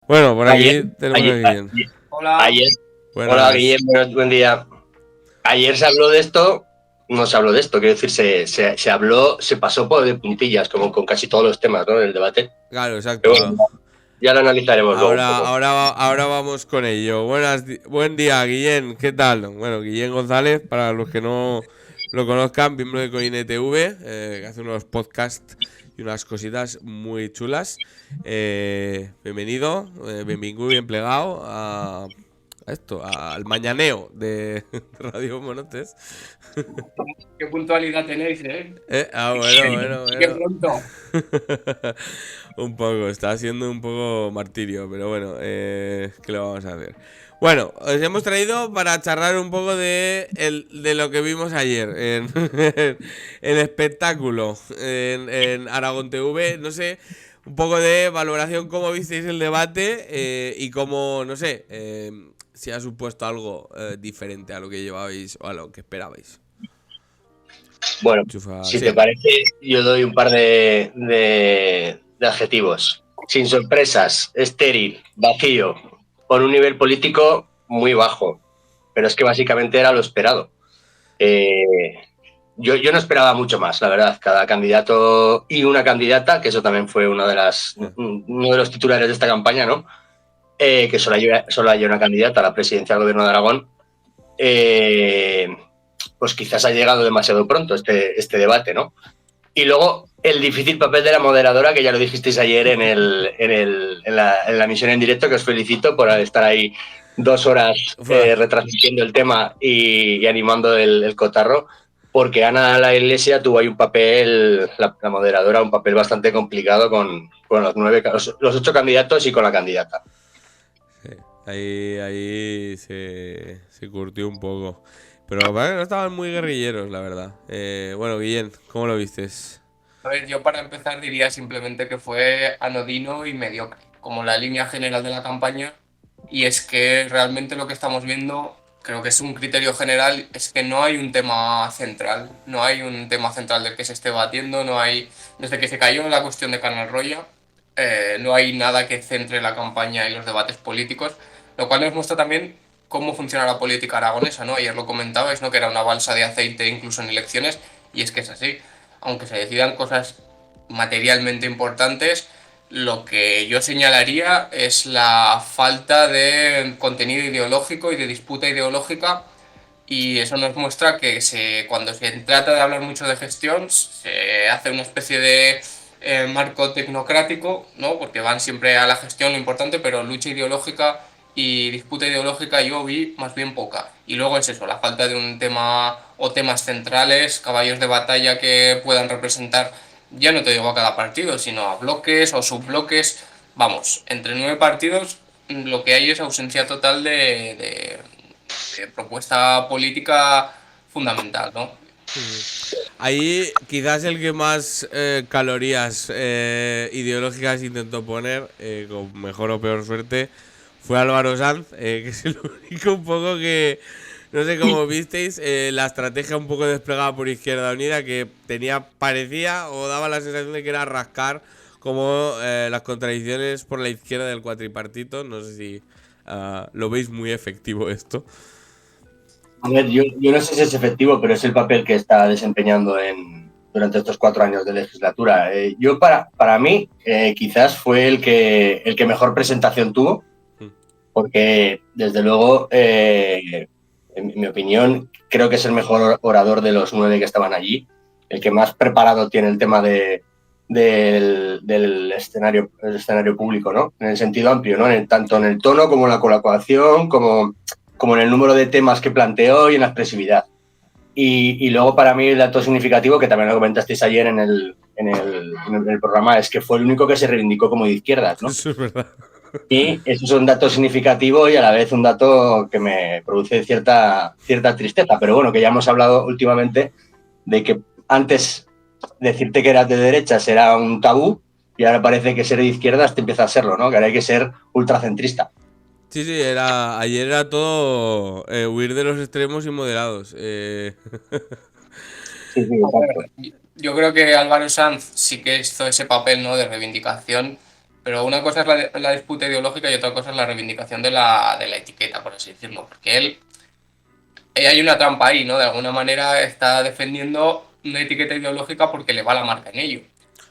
Bueno, por Ayer, aquí tenemos a ayer, Guillem. Hola. ayer, hola Buenas. Guillermo, buen día. Ayer se habló de esto, no se habló de esto, quiero decir, se habló, se pasó por de puntillas, como con casi todos los temas, ¿no? Del debate. Claro, Pero exacto. bueno, ya lo analizaremos luego un Ahora, poco. ahora, ahora vamos con ello. Buen día, Guillem. ¿Qué tal? Bueno, Guillem González, para los que no lo conozcan, miembro de Coine TV, que hace unos podcasts y unas cositas muy chulas. Bienvenido, benvingut, bien plegado a esto, al mañaneo de Radio Monotes. Qué puntualidad tenéis, ¿eh? Bueno. Qué pronto. Un poco, está siendo un poco martirio, pero bueno, ¿qué le vamos a hacer? Bueno, os hemos traído para charlar un poco de lo que vimos ayer en el espectáculo en Aragón TV. No sé, un poco de valoración, cómo visteis el debate y cómo, no sé, si ha supuesto algo diferente a lo que llevabais o a lo que esperabais. Bueno, Chufa, si sí. te parece, yo doy un par de adjetivos. Sin sorpresas, estéril, vacío, con un nivel político muy bajo. Pero es que básicamente era lo esperado. Eh, yo no esperaba mucho más, la verdad. Cada candidato y una candidata, que eso también fue uno de los titulares de esta campaña, ¿no? Que solo haya una candidata a la presidencia del gobierno de Aragón. Pues quizás ha llegado demasiado pronto este debate, ¿no? Y luego el difícil papel de la moderadora, que ya lo dijisteis ayer en la emisión en directo, que os felicito por estar ahí 2 horas retransmitiendo el tema y animando el cotarro, porque Ana La Iglesia tuvo ahí un papel, la moderadora, un papel bastante complicado con los 8 candidatos y con la candidata. Sí, ahí se curtió un poco. Pero vale, no estaban muy guerrilleros, la verdad. Bueno, Guillén, ¿cómo lo vistes? A ver, yo para empezar diría simplemente que fue anodino y mediocre, como la línea general de la campaña. Y es que realmente lo que estamos viendo, creo que es un criterio general, es que no hay un tema central. No hay un tema central del que se esté batiendo, no hay. Desde que se cayó la cuestión de Canal Roya, no hay nada que centre la campaña y los debates políticos, lo cual nos muestra también cómo funciona la política aragonesa, ¿no? Ayer lo comentabais, ¿no? Que era una balsa de aceite incluso en elecciones, y es que es así. Aunque se decidan cosas materialmente importantes, lo que yo señalaría es la falta de contenido ideológico y de disputa ideológica, y eso nos muestra que cuando se trata de hablar mucho de gestión se hace una especie de marco tecnocrático, ¿no? Porque van siempre a la gestión lo importante, pero lucha ideológica y disputa ideológica yo vi más bien poca. Y luego es eso, la falta de un tema o temas centrales, caballos de batalla que puedan representar, ya no te digo a cada partido, sino a bloques o subbloques. Vamos, entre 9 partidos lo que hay es ausencia total de propuesta política fundamental, ¿no? Ahí quizás el que más calorías ideológicas intentó poner, con mejor o peor suerte, fue Álvaro Sanz, que es el único un poco que, no sé cómo visteis, la estrategia un poco desplegada por Izquierda Unida, que parecía o daba la sensación de que era rascar como las contradicciones por la izquierda del cuatripartito. No sé si lo veis muy efectivo esto. A ver, yo no sé si es efectivo, pero es el papel que está desempeñando durante estos 4 años de legislatura. Para mí, quizás fue el que mejor presentación tuvo, porque desde luego, en mi opinión, creo que es el mejor orador de los 9 que estaban allí, el que más preparado tiene el tema del escenario público, ¿no? En el sentido amplio, ¿no? Tanto en el tono como en la colaboración, como en el número de temas que planteó y en la expresividad. Y luego para mí el dato significativo, que también lo comentasteis ayer en el programa, es que fue el único que se reivindicó como de izquierdas, ¿no? Eso es verdad. Y eso es un dato significativo y a la vez un dato que me produce cierta tristeza. Pero bueno, que ya hemos hablado últimamente de que antes decirte que eras de derechas era un tabú y ahora parece que ser de izquierdas te empieza a serlo, ¿no? Que ahora hay que ser ultracentrista. Sí, ayer era todo huir de los extremos y moderados. Sí, sí, exacto. Yo creo que Álvaro Sanz sí que hizo ese papel, ¿no? De reivindicación, Pero una cosa es la disputa ideológica y otra cosa es la reivindicación de la etiqueta, por así decirlo. Porque hay una trampa ahí, ¿no? De alguna manera está defendiendo una etiqueta ideológica porque le va la marca en ello.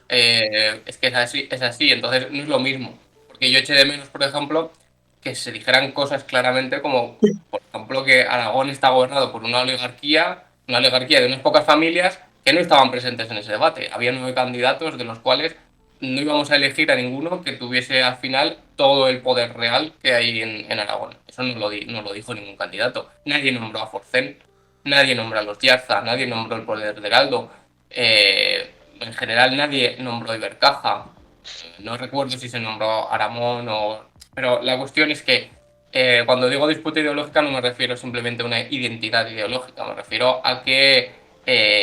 Es que es así, entonces no es lo mismo. Porque yo eché de menos, por ejemplo, que se dijeran cosas claramente como, por ejemplo, que Aragón está gobernado por una oligarquía de unas pocas familias que no estaban presentes en ese debate. Había 9 candidatos, de los cuales no íbamos a elegir a ninguno que tuviese al final todo el poder real que hay en Aragón. Eso no lo dijo ningún candidato. Nadie nombró a Forcén, nadie nombró a los Yarza, nadie nombró el poder de Heraldo. En general nadie nombró a Ibercaja. No recuerdo si se nombró Aramón o... Pero la cuestión es que cuando digo disputa ideológica no me refiero simplemente a una identidad ideológica, me refiero a que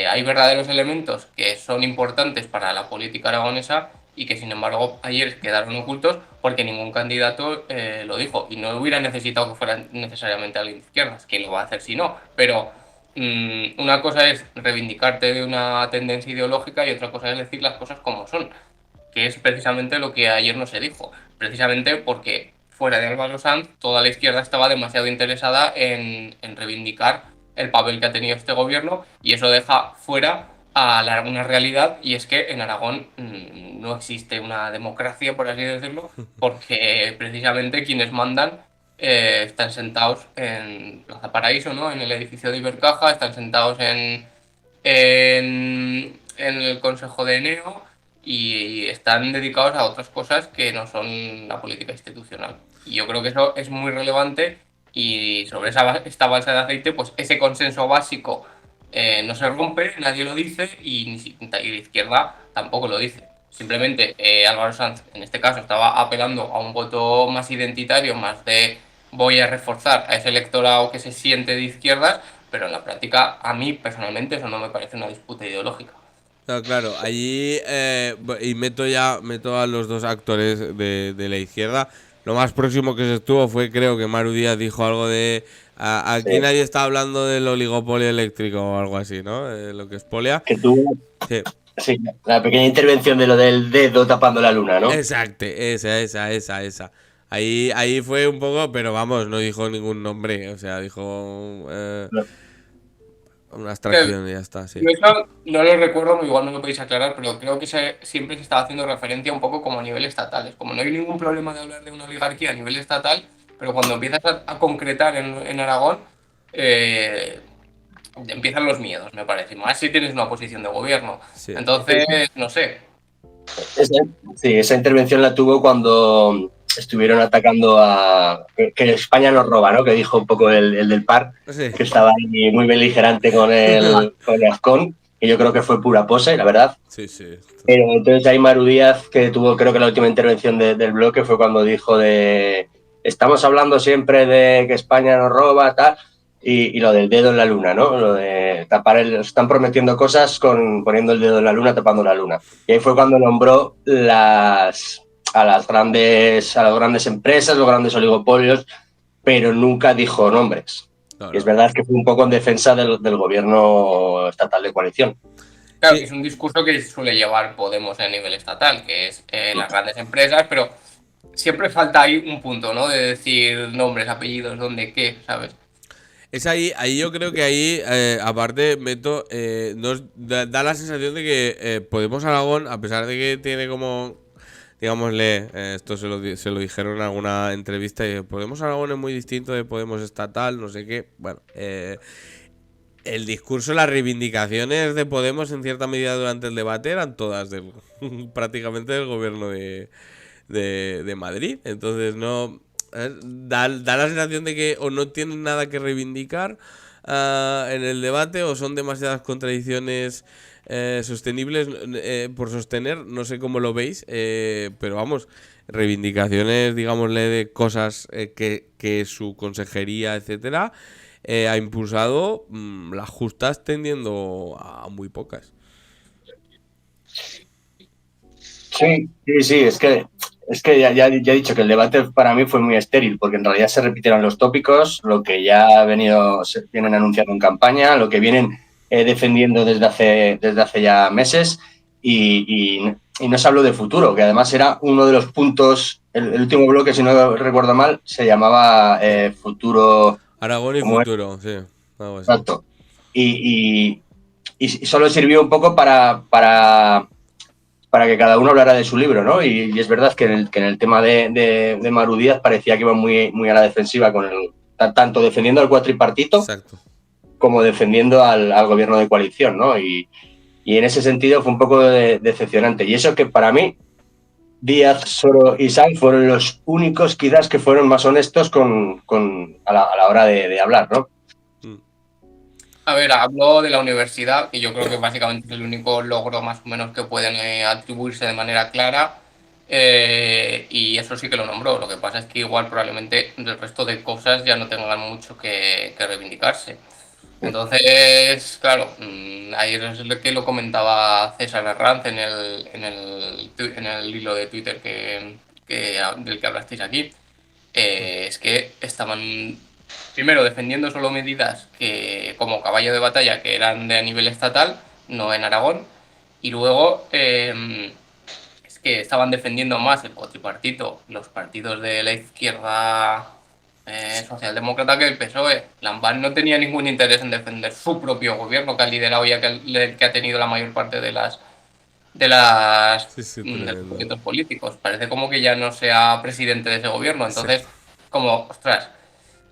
hay verdaderos elementos que son importantes para la política aragonesa y que sin embargo ayer quedaron ocultos porque ningún candidato lo dijo y no hubiera necesitado que fuera necesariamente alguien de izquierdas, que lo va a hacer si no, pero una cosa es reivindicarte de una tendencia ideológica y otra cosa es decir las cosas como son, que es precisamente lo que ayer no se dijo, precisamente porque fuera de Álvaro Sanz toda la izquierda estaba demasiado interesada en reivindicar el papel que ha tenido este gobierno y eso deja fuera a una realidad y es que en Aragón no existe una democracia, por así decirlo, porque precisamente quienes mandan están sentados en Plaza Paraíso, ¿no? En el edificio de Ibercaja, están sentados en el Consejo de Eneo y están dedicados a otras cosas que no son la política institucional. Y yo creo que eso es muy relevante y sobre esta balsa de aceite, pues ese consenso básico no se rompe, nadie lo dice y la izquierda tampoco lo dice. Simplemente Álvaro Sanz, en este caso, estaba apelando a un voto más identitario, más de voy a reforzar a ese electorado que se siente de izquierdas, pero en la práctica, a mí personalmente, eso no me parece una disputa ideológica. No, claro, allí y meto a los dos actores de la izquierda. Lo más próximo que se estuvo fue, creo que Maru Díaz dijo algo de aquí Sí. nadie está hablando del oligopolio eléctrico o algo así, ¿no? Lo que es Polia. Que tuvo Sí. sí, la pequeña intervención de lo del dedo tapando la luna, ¿no? Exacto, esa. Ahí fue un poco, pero vamos, no dijo ningún nombre, o sea, dijo No. una abstracción y ya está, sí. Yo eso no lo recuerdo, igual no lo podéis aclarar, pero creo que siempre se estaba haciendo referencia un poco como a nivel estatal. Es como no hay ningún problema de hablar de una oligarquía a nivel estatal, pero cuando empiezas a concretar en Aragón, eh, empiezan los miedos, me parece. Más si tienes una posición de gobierno. Sí. Entonces, no sé. Esa intervención la tuvo cuando estuvieron atacando a... que España nos roba, ¿no? Que dijo un poco el del PAR, Sí. que estaba ahí muy beligerante con el Azcón, que yo creo que fue pura pose, la verdad. Sí. Pero entonces ahí Maru Díaz, que tuvo creo que la última intervención del bloque, fue cuando dijo de... Estamos hablando siempre de que España nos roba, tal, y lo del dedo en la luna, ¿no? Lo de tapar están prometiendo cosas poniendo el dedo en la luna, tapando la luna. Y ahí fue cuando nombró a las grandes empresas, los grandes oligopolios, pero nunca dijo nombres. No. Y es verdad que fue un poco en defensa del gobierno estatal de coalición. Claro, Sí. que es un discurso que suele llevar Podemos a nivel estatal, que es las grandes empresas, pero siempre falta ahí un punto, ¿no? De decir nombres, apellidos, dónde, qué, ¿sabes? Es ahí yo creo que ahí, aparte, Meto, da la sensación de que Podemos Aragón, a pesar de que tiene como, digámosle, esto se lo dijeron en alguna entrevista, y Podemos Aragón es muy distinto de Podemos Estatal, no sé qué, bueno, el discurso, las reivindicaciones de Podemos en cierta medida durante el debate eran todas prácticamente del gobierno de Madrid, entonces no... Da la sensación de que o no tienen nada que reivindicar en el debate o son demasiadas contradicciones sostenibles por sostener, no sé cómo lo veis, pero vamos, reivindicaciones, digámosle, de cosas que su consejería, etcétera, ha impulsado, las justas tendiendo a muy pocas. Sí, es que ya he dicho que el debate para mí fue muy estéril, porque en realidad se repitieron los tópicos, lo que ya se vienen anunciando en campaña, lo que vienen defendiendo desde hace ya meses, y y no se habló de futuro, que además era uno de los puntos, el último bloque, si no recuerdo mal, se llamaba futuro. Aragón y ¿Cómo es? futuro, sí, algo así. Exacto. Y solo sirvió un poco para que cada uno hablara de su libro, ¿no? Y es verdad que en el tema de Maru Díaz parecía que iba muy a la defensiva, tanto defendiendo al cuatripartito Exacto. como defendiendo al gobierno de coalición, ¿no? Y en ese sentido fue un poco decepcionante. Y eso que para mí, Díaz, Soro y Sanz fueron los únicos quizás que fueron más honestos a la hora de hablar, ¿no? A ver, habló de la universidad, que yo creo que básicamente es el único logro más o menos que pueden atribuirse de manera clara. Y eso sí que lo nombró. Lo que pasa es que igual probablemente del resto de cosas ya no tengan mucho que reivindicarse. Entonces, claro, ahí es lo que lo comentaba César Herranz en el hilo de Twitter del que hablasteis aquí. Es que estaban primero defendiendo solo medidas que como caballo de batalla que eran de a nivel estatal, no en Aragón, y luego es que estaban defendiendo más el cuatripartito, los partidos de la izquierda socialdemócrata que el PSOE. Lambán no tenía ningún interés en defender su propio gobierno que ha liderado ya que ha tenido la mayor parte de de los proyectos políticos. Parece como que ya no sea presidente de ese gobierno. Entonces, sí, como, ostras,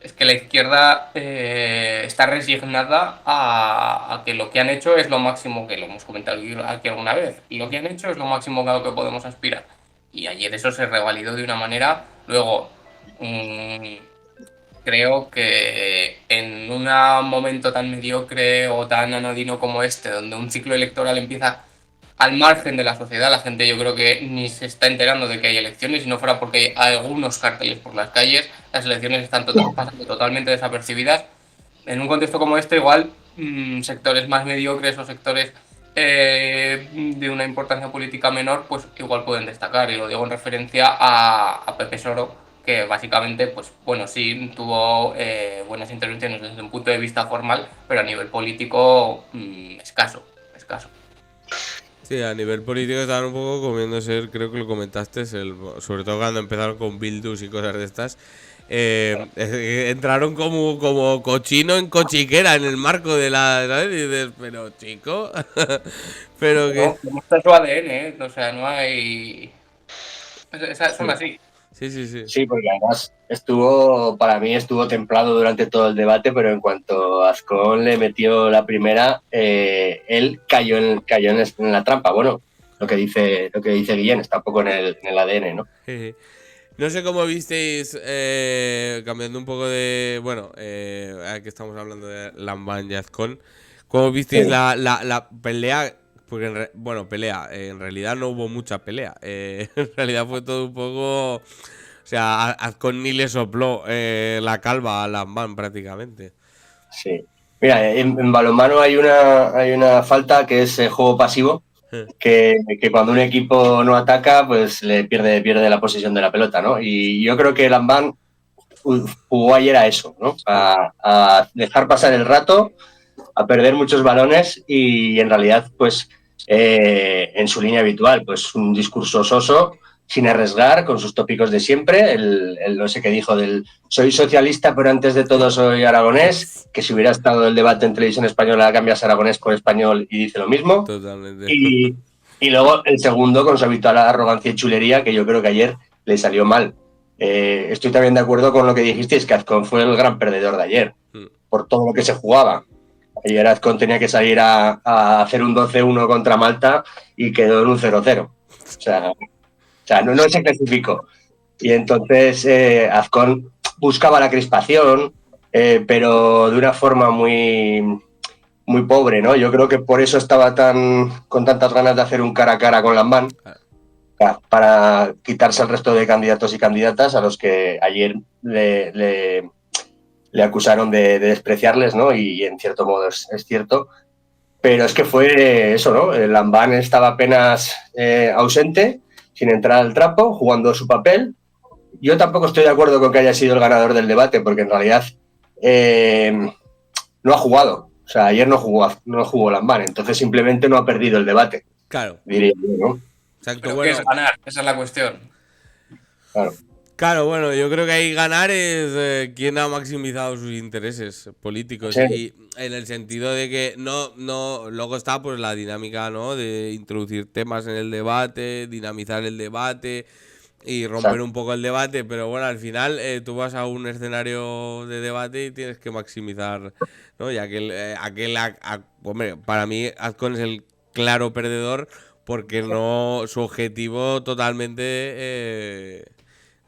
es que la izquierda está resignada a que lo que han hecho es lo máximo, que lo hemos comentado aquí alguna vez, y lo que han hecho es lo máximo a lo que podemos aspirar. Y ayer eso se revalidó de una manera. Luego, creo que en un momento tan mediocre o tan anodino como este, donde un ciclo electoral empieza al margen de la sociedad, la gente yo creo que ni se está enterando de que hay elecciones, si no fuera porque hay algunos carteles por las calles, las elecciones están pasando totalmente desapercibidas. En un contexto como este, igual sectores más mediocres o sectores de una importancia política menor, pues igual pueden destacar. Y lo digo en referencia a Pepe Soro, que básicamente, pues bueno, sí tuvo buenas intervenciones desde un punto de vista formal, pero a nivel político escaso. Sí, a nivel político estaban un poco comiéndose, creo que lo comentaste, sobre todo cuando empezaron con Bildus y cosas de estas. Entraron como cochino en cochiquera en el marco de la. ¿Sabes? Y dices, pero chico. Pero no, que. demuestra su ADN, ¿eh? O sea, no hay. Son así. Sí. Sí, porque además para mí estuvo templado durante todo el debate, pero en cuanto Azcón le metió la primera, él cayó en la trampa. Bueno, lo que dice Guillén, está un poco en el ADN, ¿no? No sé cómo visteis, cambiando un poco de. Bueno, aquí estamos hablando de Lambán y Azcón. ¿Cómo visteis la pelea? Porque, pelea. En realidad no hubo mucha pelea. En realidad fue todo un poco. O sea, Azcón ni le sopló la calva a Lambán prácticamente. Sí. Mira, en balonmano hay una falta que es juego pasivo, que cuando un equipo no ataca, pues le pierde la posesión de la pelota, ¿no? Y yo creo que Lambán jugó ayer a eso, ¿no? A dejar pasar el rato, a perder muchos balones y en realidad, pues, en su línea habitual, pues un discurso soso, sin arriesgar, con sus tópicos de siempre, el no sé qué dijo del soy socialista, pero antes de todo soy aragonés, que si hubiera estado el debate en televisión española cambias aragonés por español y dice lo mismo. Totalmente. Y luego el segundo con su habitual arrogancia y chulería, que yo creo que ayer le salió mal. Estoy también de acuerdo con lo que dijisteis, que Azcón fue el gran perdedor de ayer, por todo lo que se jugaba. Ayer Azcón tenía que salir a hacer un 12-1 contra Malta y quedó en un 0-0. O sea, no se clasificó. Y entonces Azcón buscaba la crispación, pero de una forma muy pobre, ¿no? Yo creo que por eso estaba con tantas ganas de hacer un cara a cara con Lambán, para quitarse al resto de candidatos y candidatas a los que ayer le acusaron de despreciarles, ¿no? Y en cierto modo es cierto. Pero es que fue eso, ¿no? Lambán estaba apenas ausente, sin entrar al trapo, jugando su papel. Yo tampoco estoy de acuerdo con que haya sido el ganador del debate, porque en realidad no ha jugado. O sea, ayer no jugó Lambán, entonces simplemente no ha perdido el debate. Claro. Diría yo, ¿no? Exacto, Pero ¿qué bueno. es ganar? Esa es la cuestión. Claro. Claro, bueno, yo creo que ahí ganar es quien ha maximizado sus intereses políticos Sí. y en el sentido de que luego está pues la dinámica, ¿no? De introducir temas en el debate, dinamizar el debate y romper Exacto. un poco el debate, pero bueno, al final tú vas a un escenario de debate y tienes que maximizar, ¿no? Y hombre, para mí Azcon es el claro perdedor porque no, su objetivo totalmente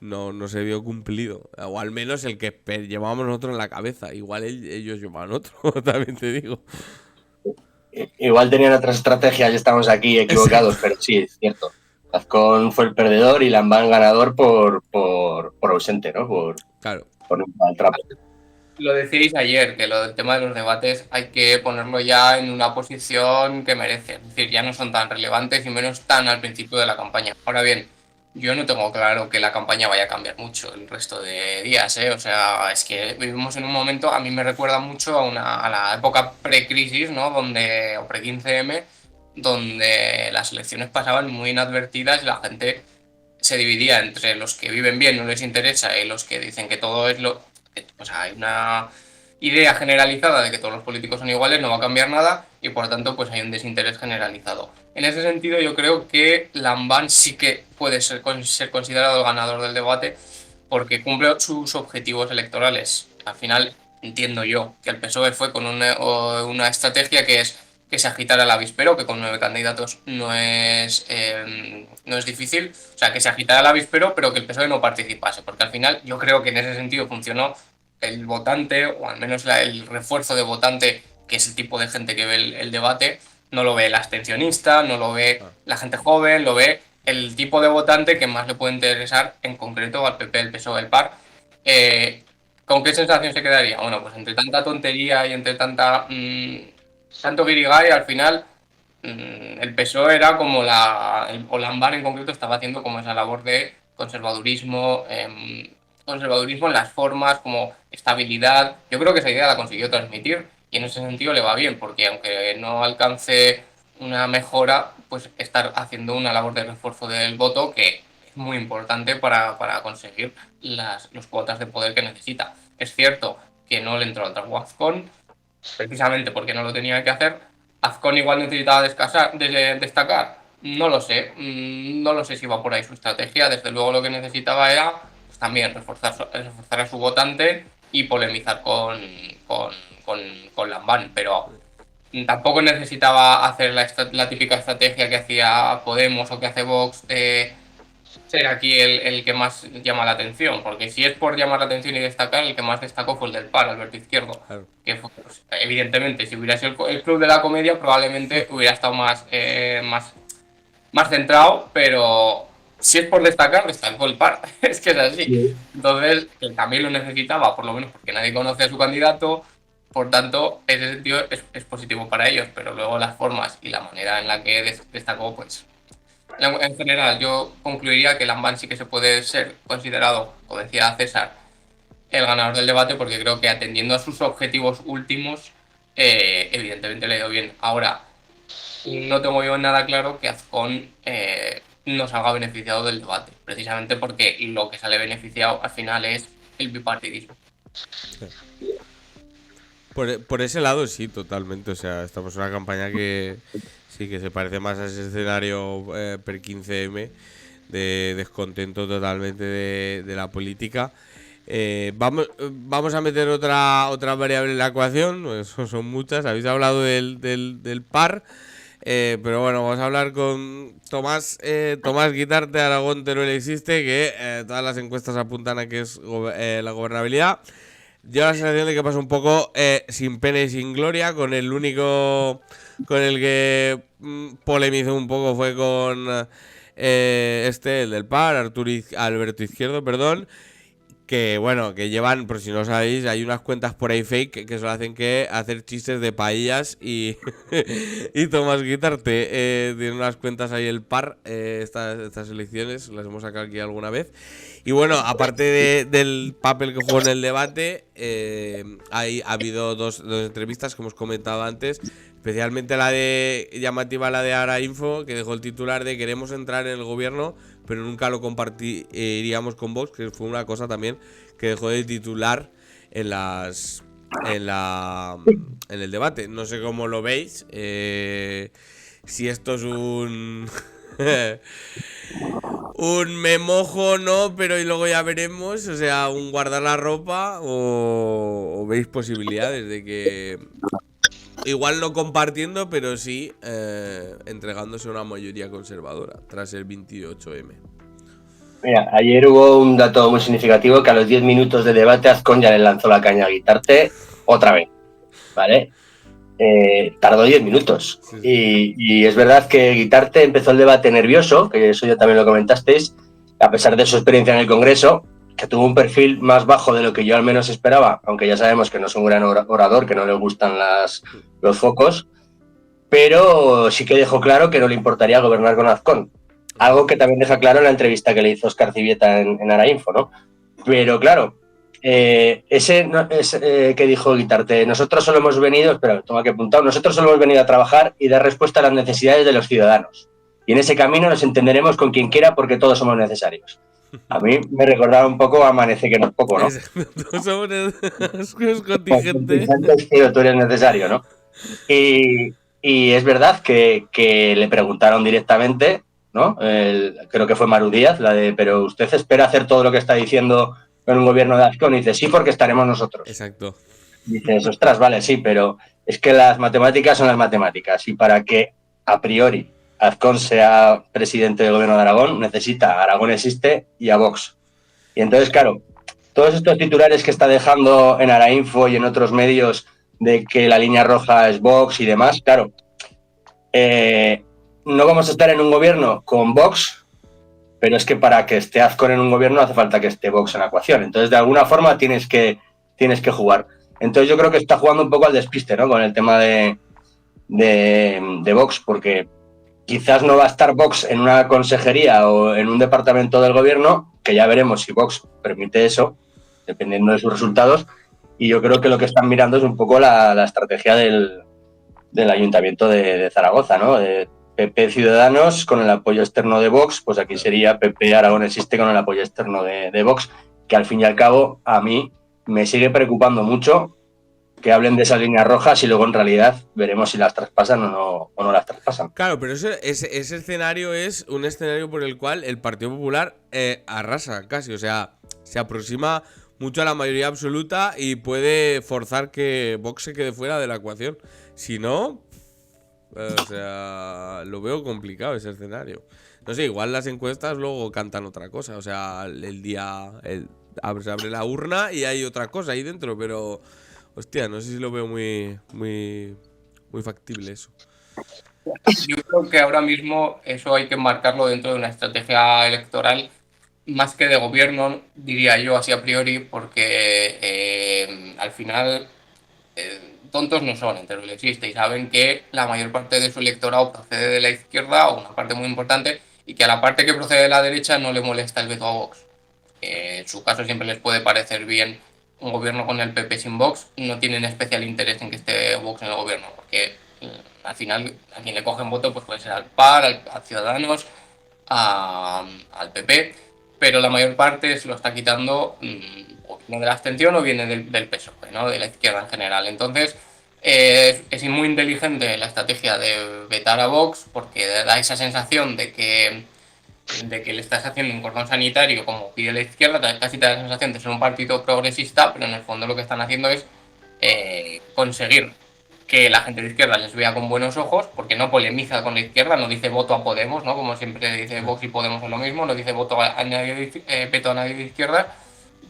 no se vio cumplido. O al menos el que llevábamos nosotros en la cabeza. Igual ellos llevaban otro, también te digo. Igual tenían otras estrategias y estamos aquí equivocados, Exacto. pero sí, es cierto. Azcón fue el perdedor y Lambán ganador por ausente, ¿no? Claro. Por un mal trapo. Lo decíais ayer, que lo del tema de los debates hay que ponerlo ya en una posición que merece. Es decir, ya no son tan relevantes y menos tan al principio de la campaña. Ahora bien, yo no tengo claro que la campaña vaya a cambiar mucho el resto de días, ¿eh? O sea, es que vivimos en un momento, a mí me recuerda mucho a la época pre-crisis, ¿no? O pre-15M, donde las elecciones pasaban muy inadvertidas y la gente se dividía entre los que viven bien, no les interesa, y los que dicen que todo es lo... O sea, hay una idea generalizada de que todos los políticos son iguales, no va a cambiar nada y por tanto pues hay un desinterés generalizado. En ese sentido yo creo que Lambán sí que puede ser considerado el ganador del debate porque cumple sus objetivos electorales. Al final entiendo yo que el PSOE fue con una estrategia que es que se agitara el avispero, que con 9 candidatos no es difícil, o sea, que se agitara el avispero, pero que el PSOE no participase, porque al final yo creo que en ese sentido funcionó el votante, o al menos el refuerzo de votante, que es el tipo de gente que ve el debate, no lo ve el abstencionista, no lo ve la gente joven, lo ve el tipo de votante que más le puede interesar en concreto al PP, el PSOE, el PAR. ¿Con qué sensación se quedaría? Bueno, pues entre tanta tontería y entre tanto guirigay, al final el PSOE era como o Lambán en concreto estaba haciendo como esa labor de conservadurismo, conservadurismo en las formas, como estabilidad. Yo creo que esa idea la consiguió transmitir y en ese sentido le va bien, porque aunque no alcance una mejora, pues estar haciendo una labor de refuerzo del voto que es muy importante para conseguir los cuotas de poder que necesita. Es cierto que no le entró al trago Azcón, precisamente porque no lo tenía que hacer. Azcón igual necesitaba destacar, no lo sé, no lo sé si va por ahí su estrategia, desde luego lo que necesitaba era pues, también reforzar a su votante y polemizar con, con Lambán, pero tampoco necesitaba hacer la típica estrategia que hacía Podemos o que hace Vox de ser aquí el que más llama la atención, porque si es por llamar la atención y destacar, el que más destacó fue el del PAR, Alberto Izquierdo, Claro. que fue, pues, evidentemente, si hubiera sido el club de la comedia, probablemente hubiera estado más centrado, pero si es por destacar, destacó el PAR, es que es así. Entonces, que también lo necesitaba, por lo menos porque nadie conoce a su candidato, por tanto, en ese sentido es positivo para ellos, pero luego las formas y la manera en la que destacó, pues en general, yo concluiría que Lambán sí que se puede ser considerado, como decía César, el ganador del debate, porque creo que atendiendo a sus objetivos últimos, evidentemente le ha ido bien. Ahora, no tengo yo nada claro que Azcón no salga beneficiado del debate, precisamente porque lo que sale beneficiado al final es el bipartidismo. Por ese lado sí, totalmente. O sea, estamos en una campaña que sí que se parece más a ese escenario per 15M de descontento totalmente de la política. Vamos a meter otra variable en la ecuación, pues son muchas. Habéis hablado del PAR, pero bueno, vamos a hablar con Tomás Guitarte, Aragón Teruel existe, que todas las encuestas apuntan a que es la gobernabilidad. Yo la sensación de que pasa un poco sin pena y sin gloria, con el único con el que polemizó un poco fue con el del PAR, Alberto Izquierdo, perdón, Que bueno, que llevan, por si no sabéis, hay unas cuentas por ahí fake que solo hacen que hacer chistes de paellas y, y Tomás Guitarte. Tiene unas cuentas ahí el par, estas elecciones, las hemos sacado aquí alguna vez. Y bueno, aparte del papel que jugó en el debate, ha habido dos entrevistas que hemos comentado antes. Especialmente llamativa la de Ara Info, que dejó el titular de queremos entrar en el gobierno, pero nunca lo compartiríamos con Vox, que fue una cosa también que dejó de titular en el debate. No sé cómo lo veis, si esto es un un me mojo, no, pero y luego ya veremos, o sea, un guardar la ropa o veis posibilidades de que igual no compartiendo, pero sí entregándose a una mayoría conservadora tras el 28M. Mira, ayer hubo un dato muy significativo que a los 10 minutos de debate Azcón ya le lanzó la caña a Guitarte otra vez, ¿vale? Tardó 10 minutos. Sí. Y es verdad que Guitarte empezó el debate nervioso, que eso ya también lo comentasteis, a pesar de su experiencia en el Congreso, que tuvo un perfil más bajo de lo que yo al menos esperaba, aunque ya sabemos que no es un gran orador, que no le gustan los focos, pero sí que dejó claro que no le importaría gobernar con Azcón. Algo que también deja claro en la entrevista que le hizo Óscar Civieta en Arainfo, ¿no? Pero claro, que dijo Guitarte, nosotros solo hemos venido, espera, tengo que apuntar, nosotros solo hemos venido a trabajar y dar respuesta a las necesidades de los ciudadanos. Y en ese camino nos entenderemos con quien quiera porque todos somos necesarios. A mí me recordaba un poco a Amanece que no es poco, ¿no? Todos somos contingentes. Pero tú eres necesario, ¿no? Y es verdad que le preguntaron directamente, ¿no? Creo que fue Maru Díaz, pero usted espera hacer todo lo que está diciendo en un gobierno de Azcón. Y dice, sí, porque estaremos nosotros. Exacto. Dices, ostras, vale, sí, pero es que las matemáticas son las matemáticas. Y para que a priori Azcón sea presidente del gobierno de Aragón, necesita Aragón existe y a Vox. Y entonces, claro, todos estos titulares que está dejando en Arainfo y en otros medios de que la línea roja es Vox y demás, claro, no vamos a estar en un gobierno con Vox, pero es que para que esté Azcón en un gobierno hace falta que esté Vox en la ecuación. Entonces, de alguna forma tienes que jugar. Entonces, yo creo que está jugando un poco al despiste, ¿no? Con el tema de Vox, porque quizás no va a estar Vox en una consejería o en un departamento del gobierno, que ya veremos si Vox permite eso, dependiendo de sus resultados. Y yo creo que lo que están mirando es un poco la estrategia del Ayuntamiento de Zaragoza, ¿no? PP Ciudadanos con el apoyo externo de Vox, pues aquí sería PP Aragón existe con el apoyo externo de Vox, que al fin y al cabo a mí me sigue preocupando mucho que hablen de esas líneas rojas y luego en realidad veremos si las traspasan o no las traspasan. Claro, pero ese escenario es un escenario por el cual el Partido Popular arrasa casi, o sea, se aproxima mucho a la mayoría absoluta y puede forzar que Vox se quede fuera de la ecuación. Si no, o sea, lo veo complicado ese escenario. No sé, igual las encuestas luego cantan otra cosa, o sea, se abre la urna y hay otra cosa ahí dentro, pero hostia, no sé si lo veo muy factible eso. Yo creo que ahora mismo eso hay que marcarlo dentro de una estrategia electoral más que de gobierno, diría yo así a priori, porque al final tontos no son entre los existe y saben que la mayor parte de su electorado procede de la izquierda, o una parte muy importante, y que a la parte que procede de la derecha no le molesta el veto a Vox. En su caso siempre les puede parecer bien un gobierno con el PP sin Vox, no tienen especial interés en que esté Vox en el gobierno, porque al final a quien le cogen voto pues puede ser al PAR, a Ciudadanos, al PP, pero la mayor parte se lo está quitando o viene de la abstención o viene del PSOE, ¿no? De la izquierda en general. Entonces es muy inteligente la estrategia de vetar a Vox porque da esa sensación de que le estás haciendo un cordón sanitario como pide la izquierda, casi te da la sensación de ser un partido progresista, pero en el fondo lo que están haciendo es conseguir que la gente de izquierda les vea con buenos ojos, porque no polemiza con la izquierda, no dice voto a Podemos, ¿no? Como siempre dice Vox y Podemos es lo mismo, no dice voto a nadie, veto a nadie de izquierda,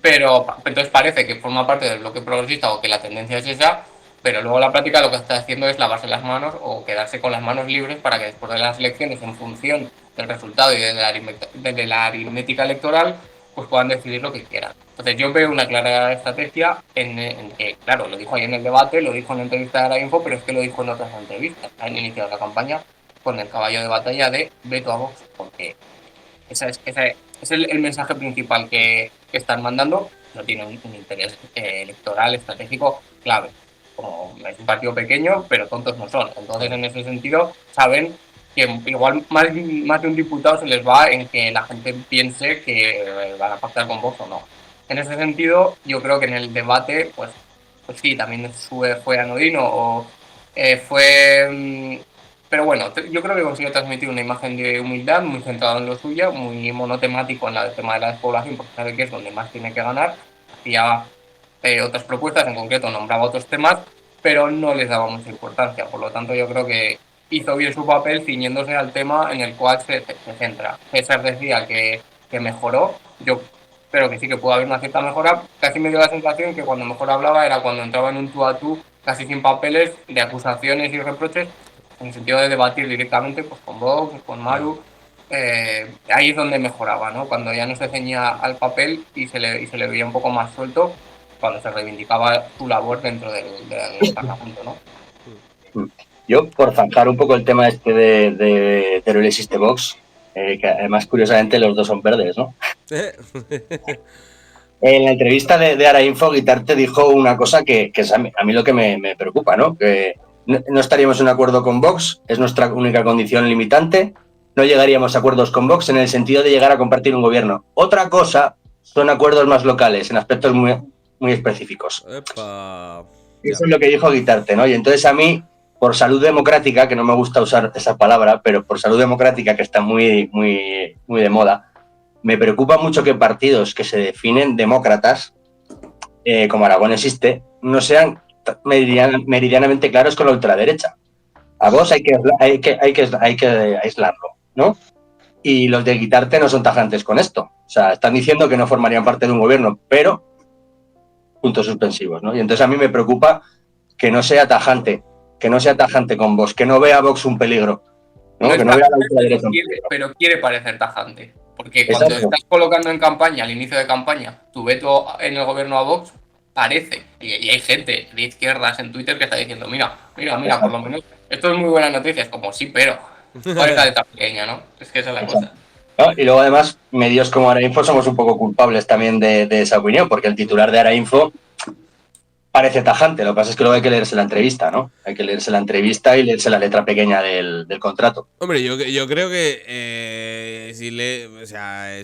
pero entonces parece que forma parte del bloque progresista o que la tendencia es esa, pero luego la práctica lo que está haciendo es lavarse las manos o quedarse con las manos libres para que después de las elecciones, en función del resultado y de la aritmética electoral, pues puedan decidir lo que quieran. Entonces yo veo una clara estrategia en que, claro, lo dijo ahí en el debate, lo dijo en la entrevista de Arainfo, pero es que lo dijo en otras entrevistas. Han iniciado la campaña con el caballo de batalla de veto a Vox, porque ese es el mensaje principal que están mandando. No tiene un interés electoral, estratégico clave. Como es un partido pequeño, pero tontos no son. Entonces, en ese sentido, saben que igual más de un diputado se les va en que la gente piense que van a pactar con Vox o no. En ese sentido, yo creo que en el debate, pues sí, también fue anodino o fue... pero bueno, yo creo que consiguió transmitir una imagen de humildad muy centrada en lo suyo, muy monotemático en el tema de la despoblación, porque sabe que es donde más tiene que ganar. Hacía otras propuestas, en concreto nombraba otros temas, pero no les daba mucha importancia. Por lo tanto, yo creo que hizo bien su papel ciñéndose al tema en el cual se centra. César decía que mejoró, yo creo que sí que pudo haber una cierta mejora. Casi me dio la sensación que cuando mejor hablaba era cuando entraba en un tú a tú, casi sin papeles, de acusaciones y reproches, en el sentido de debatir directamente pues, con Vox, con Maru. Ahí es donde mejoraba, ¿no? Cuando ya no se ceñía al papel y se le veía un poco más suelto, cuando se reivindicaba su labor dentro del Parlamento, ¿no? Yo, por zanjar un poco el tema este de Teruel existe Vox, que además, curiosamente, los dos son verdes, ¿no? En la entrevista de Arainfo, Guitarte dijo una cosa que es a mí lo que me preocupa, ¿no? Que no estaríamos en acuerdo con Vox, es nuestra única condición limitante, no llegaríamos a acuerdos con Vox en el sentido de llegar a compartir un gobierno. Otra cosa son acuerdos más locales, en aspectos muy, muy específicos. Epa. Eso es lo que dijo Guitarte, ¿no? Y entonces a mí, por salud democrática, que no me gusta usar esa palabra, pero por salud democrática, que está muy, muy, muy de moda, me preocupa mucho que partidos que se definen demócratas, como Aragón existe, no sean meridianamente claros con la ultraderecha. A vos hay que aislarlo, ¿no? Y los de Guitarte no son tajantes con esto. O sea, están diciendo que no formarían parte de un gobierno, pero puntos suspensivos, ¿no? Y entonces a mí me preocupa que no sea tajante con Vox, que no vea a Vox un peligro, ¿no? No Que es no vea a la tajante, ultraderecha un peligro. pero quiere parecer tajante. Porque cuando estás colocando en campaña, al inicio de campaña, tu veto en el gobierno a Vox, parece, y hay gente de izquierdas en Twitter que está diciendo, mira, por lo menos esto es muy buena noticia. Es como, sí, pero ¿cuál es la letra pequeña, no? Es que esa es la cosa. ¿No? Y luego, además, medios como Arainfo somos un poco culpables también de esa opinión, porque el titular de Arainfo parece tajante. Lo que pasa es que luego hay que leerse la entrevista, ¿no? Hay que leerse la entrevista y leerse la letra pequeña del contrato. Hombre, yo creo que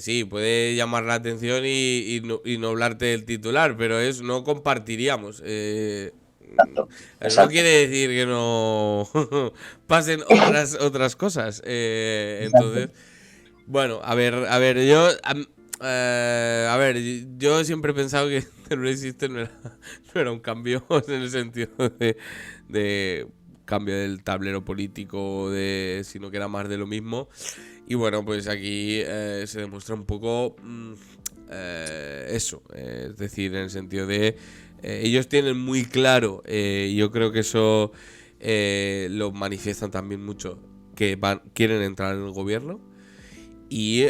sí, puede llamar la atención y no hablarte del titular, pero no compartiríamos. Exacto. No quiere decir que no pasen otras cosas. Entonces, bueno, a ver, yo siempre he pensado que no existe, no era un cambio en el sentido de cambio del tablero político, sino que era más de lo mismo. Y bueno, pues aquí se demuestra un poco eso, es decir, en el sentido de ellos tienen muy claro, yo creo que eso lo manifiestan también mucho, que quieren entrar en el gobierno y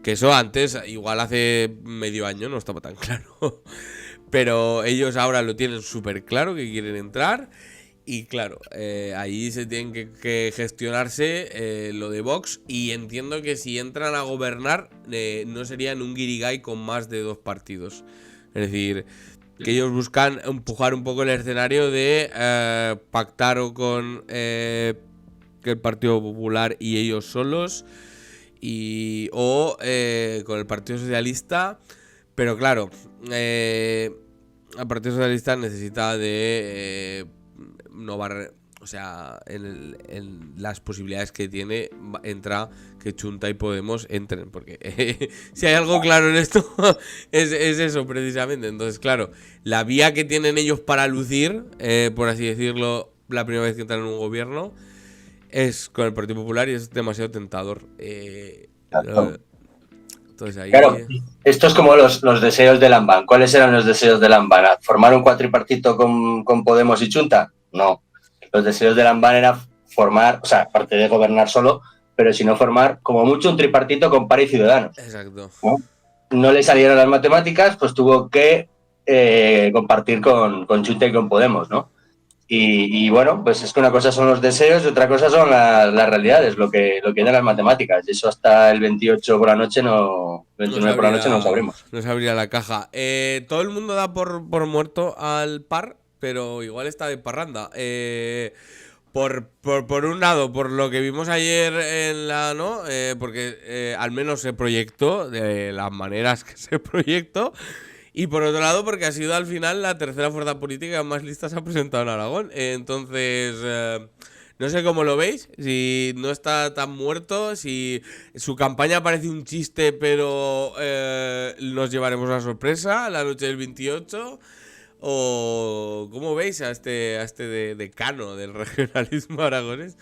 que eso antes, igual hace medio año, no estaba tan claro. Pero ellos ahora lo tienen súper claro que quieren entrar. Y claro, ahí se tienen que gestionarse lo de Vox. Y entiendo que si entran a gobernar, no serían un guirigay con más de 2 partidos. Es decir, que ellos buscan empujar un poco el escenario de pactar con el Partido Popular y ellos solos. O con el Partido Socialista. Pero claro, el Partido Socialista necesita de o sea, en las posibilidades que tiene, entra que Chunta y Podemos entren. Porque si hay algo claro en esto, es eso precisamente. Entonces, claro, la vía que tienen ellos para lucir, por así decirlo, la primera vez que entran en un gobierno, es con el Partido Popular y es demasiado tentador. Entonces ahí... Claro, esto es como los deseos de Lambán. ¿Cuáles eran los deseos de Lambán? ¿Formar un cuatripartito con Podemos y Chunta? No. Los deseos de Lambán era formar, o sea, aparte de gobernar solo, pero sino formar como mucho un tripartito con PAR y Ciudadanos. Exacto. No le salieron las matemáticas, pues tuvo que compartir con Junta y con Podemos, ¿no? Y bueno, pues es que una cosa son los deseos y otra cosa son las realidades, lo que dan las matemáticas. Y eso hasta el 28 por la noche 29 por la noche no lo sabremos. No se abrirá la caja. Todo el mundo da por muerto al PAR, pero igual está de parranda. Por un lado, por lo que vimos ayer en la, ¿no? Porque al menos se proyectó de las maneras que se proyectó. Y por otro lado, porque ha sido al final la tercera fuerza política más lista se ha presentado en Aragón. Entonces, no sé cómo lo veis, si no está tan muerto, si su campaña parece un chiste, pero nos llevaremos a sorpresa la noche del 28. ¿O cómo veis a este decano del regionalismo aragonés?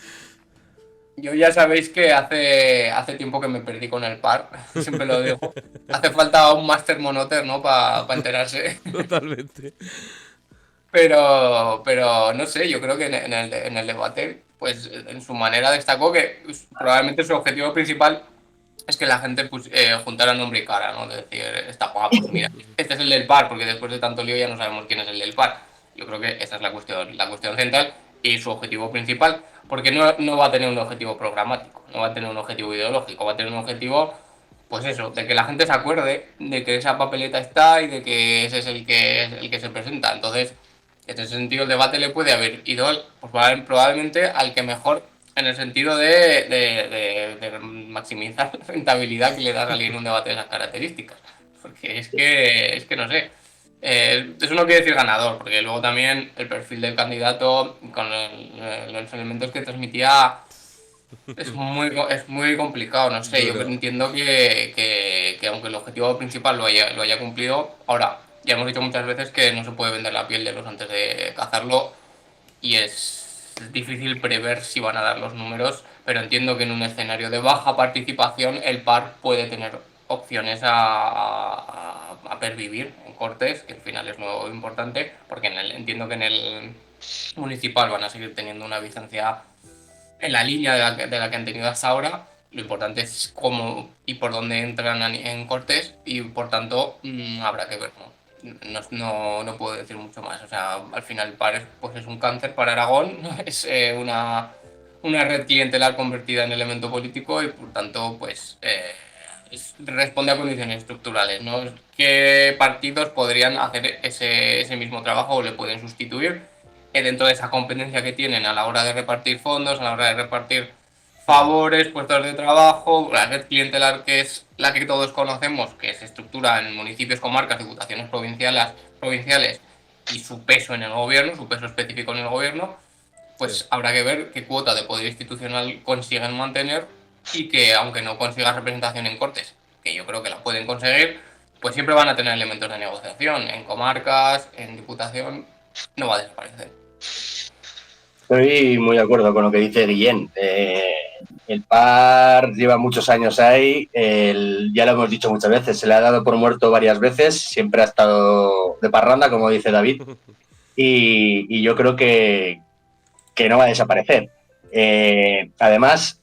Yo ya sabéis que hace tiempo que me perdí con el PAR, siempre lo digo. Hace falta un máster monoter, ¿no? Para enterarse. Totalmente. Pero no sé, yo creo que en el debate, pues en su manera destacó que pues, probablemente su objetivo principal es que la gente pues, juntara nombre y cara, ¿no? De decir, está guapo, pues mira, este es el del PAR, porque después de tanto lío ya no sabemos quién es el del PAR. Yo creo que esa es la cuestión central y su objetivo principal, porque no va a tener un objetivo programático, no va a tener un objetivo ideológico, va a tener un objetivo, pues eso, de que la gente se acuerde de que esa papeleta está y de que ese es el que se presenta. Entonces, en ese sentido, el debate le puede haber ido pues, probablemente al que mejor, en el sentido de maximizar la rentabilidad que le da a salir en un debate de esas características. Porque es que no sé. Eso no quiere decir ganador, porque luego también el perfil del candidato con los elementos que transmitía es muy complicado, no sé. Yo entiendo que aunque el objetivo principal lo haya cumplido, ahora ya hemos dicho muchas veces que no se puede vender la piel de los antes de cazarlo y es difícil prever si van a dar los números, pero entiendo que en un escenario de baja participación el PAR puede tener opciones a pervivir en Cortes, que al final es lo importante, porque entiendo que en el municipal van a seguir teniendo una vigencia en la línea de la que han tenido hasta ahora. Lo importante es cómo y por dónde entran en Cortes y por tanto habrá que ver, no puedo decir mucho más. O sea, al final el PAR pues es un cáncer para Aragón, es una red clientelar convertida en elemento político y por tanto pues responde a condiciones estructurales, ¿no? ¿Qué partidos podrían hacer ese mismo trabajo o le pueden sustituir? Dentro de esa competencia que tienen a la hora de repartir fondos, a la hora de repartir favores, puestos de trabajo, la red clientelar que es la que todos conocemos, que se estructura en municipios, comarcas, diputaciones provinciales y su peso en el gobierno, su peso específico en el gobierno, pues sí, habrá que ver qué cuota de poder institucional consiguen mantener y que aunque no consigan representación en Cortes, que yo creo que la pueden conseguir, pues siempre van a tener elementos de negociación en comarcas, en diputación, no va a desaparecer. Estoy muy de acuerdo con lo que dice Guillén. El PAR lleva muchos años ahí, ya lo hemos dicho muchas veces, se le ha dado por muerto varias veces, siempre ha estado de parranda, como dice David, y yo creo que no va a desaparecer. Además,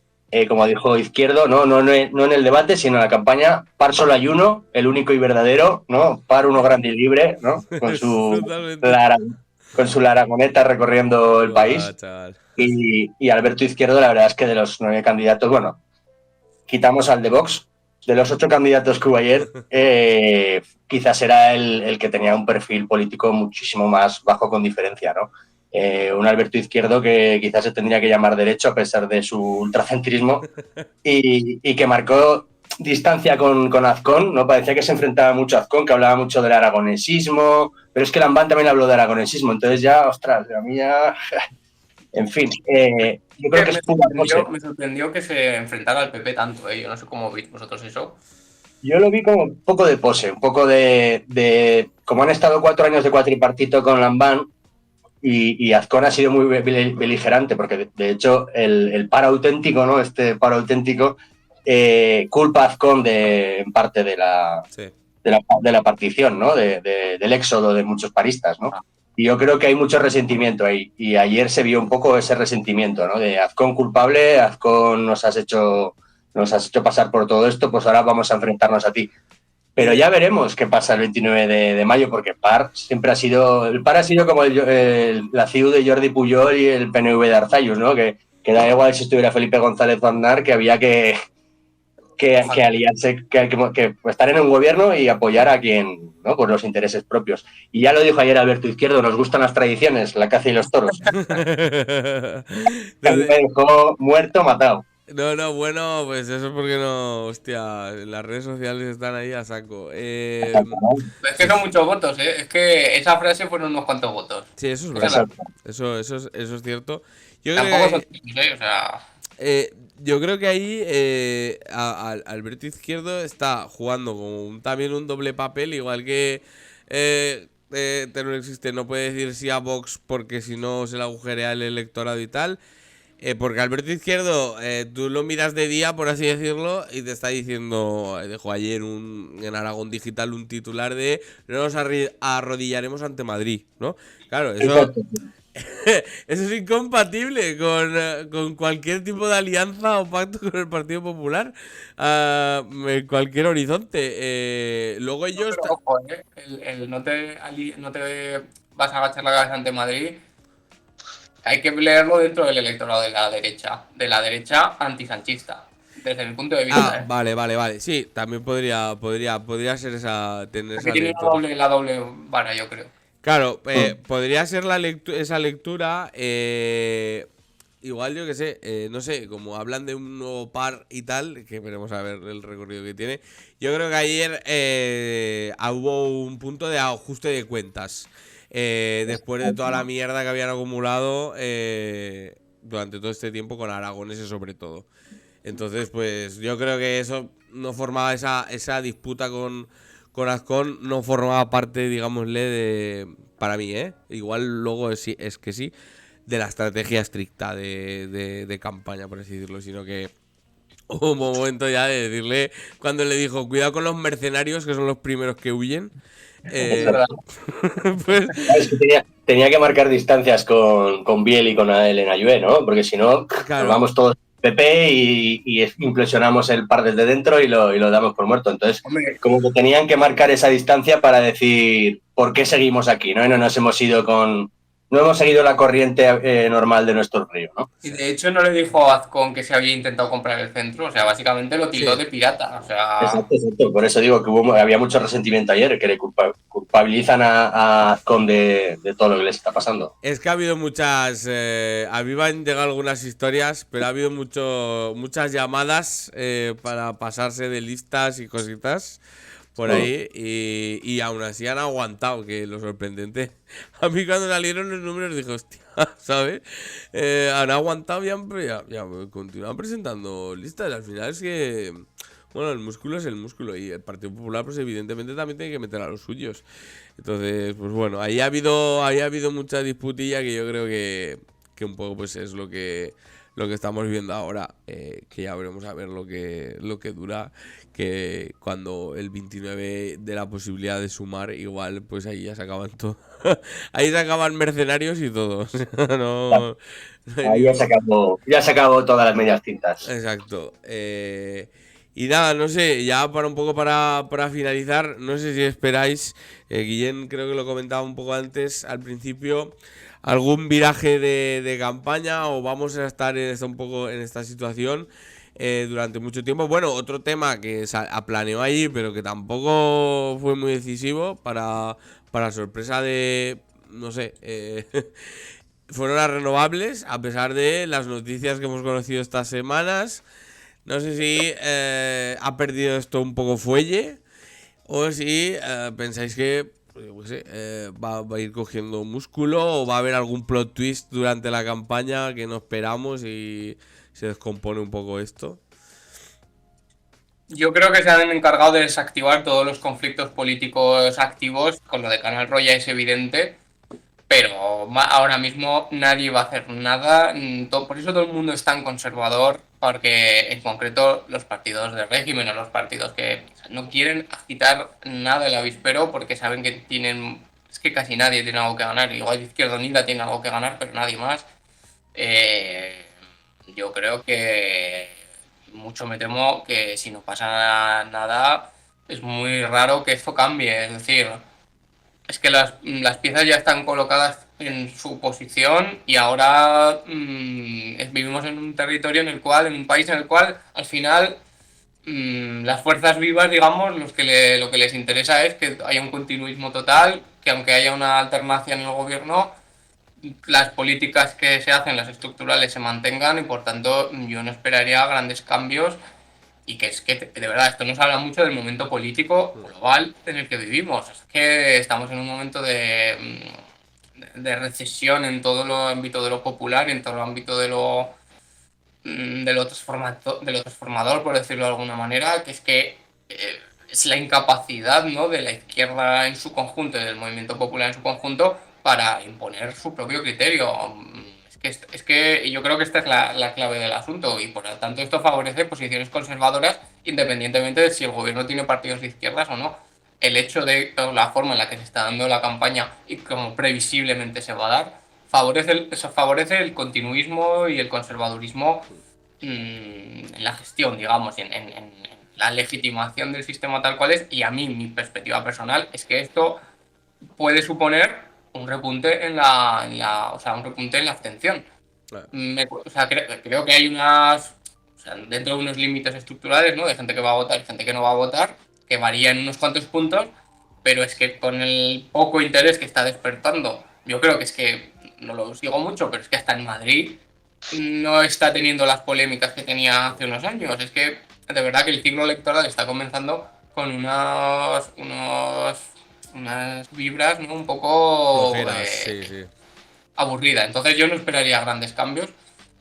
como dijo Izquierdo, no en el debate, sino en la campaña, PAR solo hay uno, el único y verdadero, ¿no? PAR uno grande y libre, ¿no? Con su laragoneta recorriendo el país. Y Alberto Izquierdo, la verdad es que de los 9 candidatos, bueno, quitamos al de Vox, de los 8 candidatos que hubo ayer, quizás era el que tenía un perfil político muchísimo más bajo con diferencia, ¿no? Un Alberto Izquierdo que quizás se tendría que llamar derecho a pesar de su ultracentrismo y que marcó distancia con Azcón, ¿no? Parecía que se enfrentaba mucho a Azcón, que hablaba mucho del aragonesismo, pero es que Lambán también habló de aragonesismo, entonces ya, ostras, a mí ya... En fin, yo creo que me sorprendió que se enfrentara al PP tanto, yo no sé cómo veis vosotros eso. Yo lo vi como un poco de pose, un poco de como han estado 4 años de cuatripartito con Lambán y Azcón ha sido muy beligerante, porque de hecho el PAR auténtico, ¿no? Este PAR auténtico culpa a Azcón en parte de la partición, ¿no? Del éxodo de muchos paristas, ¿no? Y yo creo que hay mucho resentimiento ahí. Y ayer se vio un poco ese resentimiento, ¿no? De Azcón culpable, Azcón nos has hecho pasar por todo esto, pues ahora vamos a enfrentarnos a ti. Pero ya veremos qué pasa el 29 de mayo, porque PAR siempre ha sido. El PAR ha sido como la CIU de Jordi Pujol y el PNV de Arzayus, ¿no? Que da igual si estuviera Felipe González Aznar, que había que aliarse, que estar en un gobierno y apoyar a quien, ¿no? Por los intereses propios. Y ya lo dijo ayer Alberto Izquierdo, nos gustan las tradiciones, la caza y los toros. Que a mí me dejó muerto, matado. No, bueno, pues eso es porque no, hostia, las redes sociales están ahí a saco. Es que son muchos votos, ¿eh? Es que esa frase fueron unos cuantos votos. Sí, eso es Esa verdad. Eso es cierto. Yo creo Tampoco que son tantos, ¿eh? O sea, yo creo que ahí Alberto Izquierdo está jugando como también un doble papel, igual que Teruel Existe no puede decir sí a Vox porque si no se le agujerea el electorado y tal. Porque Alberto Izquierdo, tú lo miras de día, por así decirlo, y te está diciendo, dejó ayer en Aragón Digital un titular de no nos arrodillaremos ante Madrid, ¿no? Claro, eso, eso es incompatible con cualquier tipo de alianza o pacto con el Partido Popular, en cualquier horizonte. Luego no, ellos... pero ojo, ¿eh? No te vas a agachar la cabeza ante Madrid. Hay que leerlo dentro del electorado de la derecha antisanchista, desde mi punto de vista, Ah, ¿eh? vale. Sí, también podría ser tener Porque esa tiene lectura. la doble vara, yo creo. Claro, podría ser esa lectura, igual yo que sé, no sé, como hablan de un nuevo par y tal, que veremos a ver el recorrido que tiene. Yo creo que ayer hubo un punto de ajuste de cuentas, después de toda la mierda que habían acumulado durante todo este tiempo con aragoneses sobre todo. Entonces, pues yo creo que eso no formaba esa disputa con Azcón, no formaba parte, digámosle, para mí, ¿eh? Igual luego es que sí, de la estrategia estricta de campaña, por así decirlo, sino que hubo un momento ya de decirle, cuando le dijo, cuidado con los mercenarios, que son los primeros que huyen, Es verdad. pues Es que tenía que marcar distancias con Biel y con Elena Ayue, ¿no? Porque si no, nos claro, vamos todos PP y implosionamos el par desde dentro y lo damos por muerto. Entonces, Hombre, como que tenían que marcar esa distancia para decir por qué seguimos aquí, ¿no? Y no nos hemos ido no hemos seguido la corriente normal de nuestro río, ¿no? y de hecho no le dijo a Azcón que se había intentado comprar el centro, o sea, básicamente lo tildó sí. de pirata, o sea, Exacto. Por eso digo que había mucho resentimiento ayer, que le culpabilizan a Azcón de todo lo que les está pasando. Es que ha habido muchas. A mí me han llegado algunas historias, pero ha habido muchas llamadas para pasarse de listas y cositas por ahí. Y aún así han aguantado, que lo sorprendente. A mí cuando salieron los números dije, hostia, ¿sabes? Han aguantado y ya continúan presentando listas. Al final es que. Bueno, el músculo es el músculo y el Partido Popular, pues evidentemente también tiene que meter a los suyos. Entonces, pues bueno, ahí ha habido mucha disputilla que yo creo que un poco pues es lo que estamos viendo ahora, que ya veremos a ver lo que dura, que cuando el 29 de la posibilidad de sumar, igual pues ahí ya se acaban todo. Ahí se acaban mercenarios y todo. No, no hay Ahí ningún... ya se acabó todas las medias tintas. Exacto. Y nada, no sé, ya para un poco para finalizar, no sé si esperáis, Guillén creo que lo comentaba un poco antes, al principio, algún viraje de campaña o vamos a estar un poco en esta situación durante mucho tiempo. Bueno, otro tema que planeó ahí, pero que tampoco fue muy decisivo para sorpresa de, no sé, fueron las renovables, a pesar de las noticias que hemos conocido estas semanas. No sé si ha perdido esto un poco fuelle o si pensáis que pues, yo qué sé, va a ir cogiendo músculo o va a haber algún plot twist durante la campaña que no esperamos y se descompone un poco esto. yo creo que se han encargado de desactivar todos los conflictos políticos activos, con lo de Canal Roya es evidente, pero ahora mismo nadie va a hacer nada, por eso todo el mundo es tan conservador, porque en concreto los partidos de régimen o los partidos que no quieren agitar nada el avispero porque saben que tienen es que casi nadie tiene algo que ganar. Igual Izquierda Unida tiene algo que ganar, pero nadie más. Yo creo que mucho me temo que si no pasa nada, es muy raro que esto cambie. Es decir, es que las piezas ya están colocadas en su posición y ahora vivimos en un territorio en el cual, en un país en el cual al final las fuerzas vivas, digamos, lo que les interesa es que haya un continuismo total, que aunque haya una alternancia en el gobierno, las políticas que se hacen, las estructurales, se mantengan y por tanto yo no esperaría grandes cambios y que es que de verdad esto nos habla mucho del momento político global en el que vivimos. Es que estamos en un momento de recesión en todo el ámbito de lo popular, en todo el ámbito de lo transformador, por decirlo de alguna manera, que es es la incapacidad, ¿no?, de la izquierda en su conjunto y del movimiento popular en su conjunto para imponer su propio criterio. Es que yo creo que esta es la clave del asunto y por lo tanto esto favorece posiciones conservadoras independientemente de si el gobierno tiene partidos de izquierdas o no. El hecho de la forma en la que se está dando la campaña y como previsiblemente se va a dar, eso favorece el continuismo y el conservadurismo en la gestión, digamos, en la legitimación del sistema tal cual es. Y a mí, mi perspectiva personal es que esto puede suponer un repunte o sea, un repunte en la abstención. O sea, creo que hay o sea, dentro de unos límites estructurales, ¿no?, de gente que va a votar y gente que no va a votar, que varían unos cuantos puntos, pero es que con el poco interés que está despertando, yo creo que es que, no lo sigo mucho, pero es que hasta en Madrid no está teniendo las polémicas que tenía hace unos años. Es que de verdad que el ciclo electoral está comenzando con unas vibras, ¿no?, un poco Flojeras, sí, sí. aburrida. Entonces yo no esperaría grandes cambios.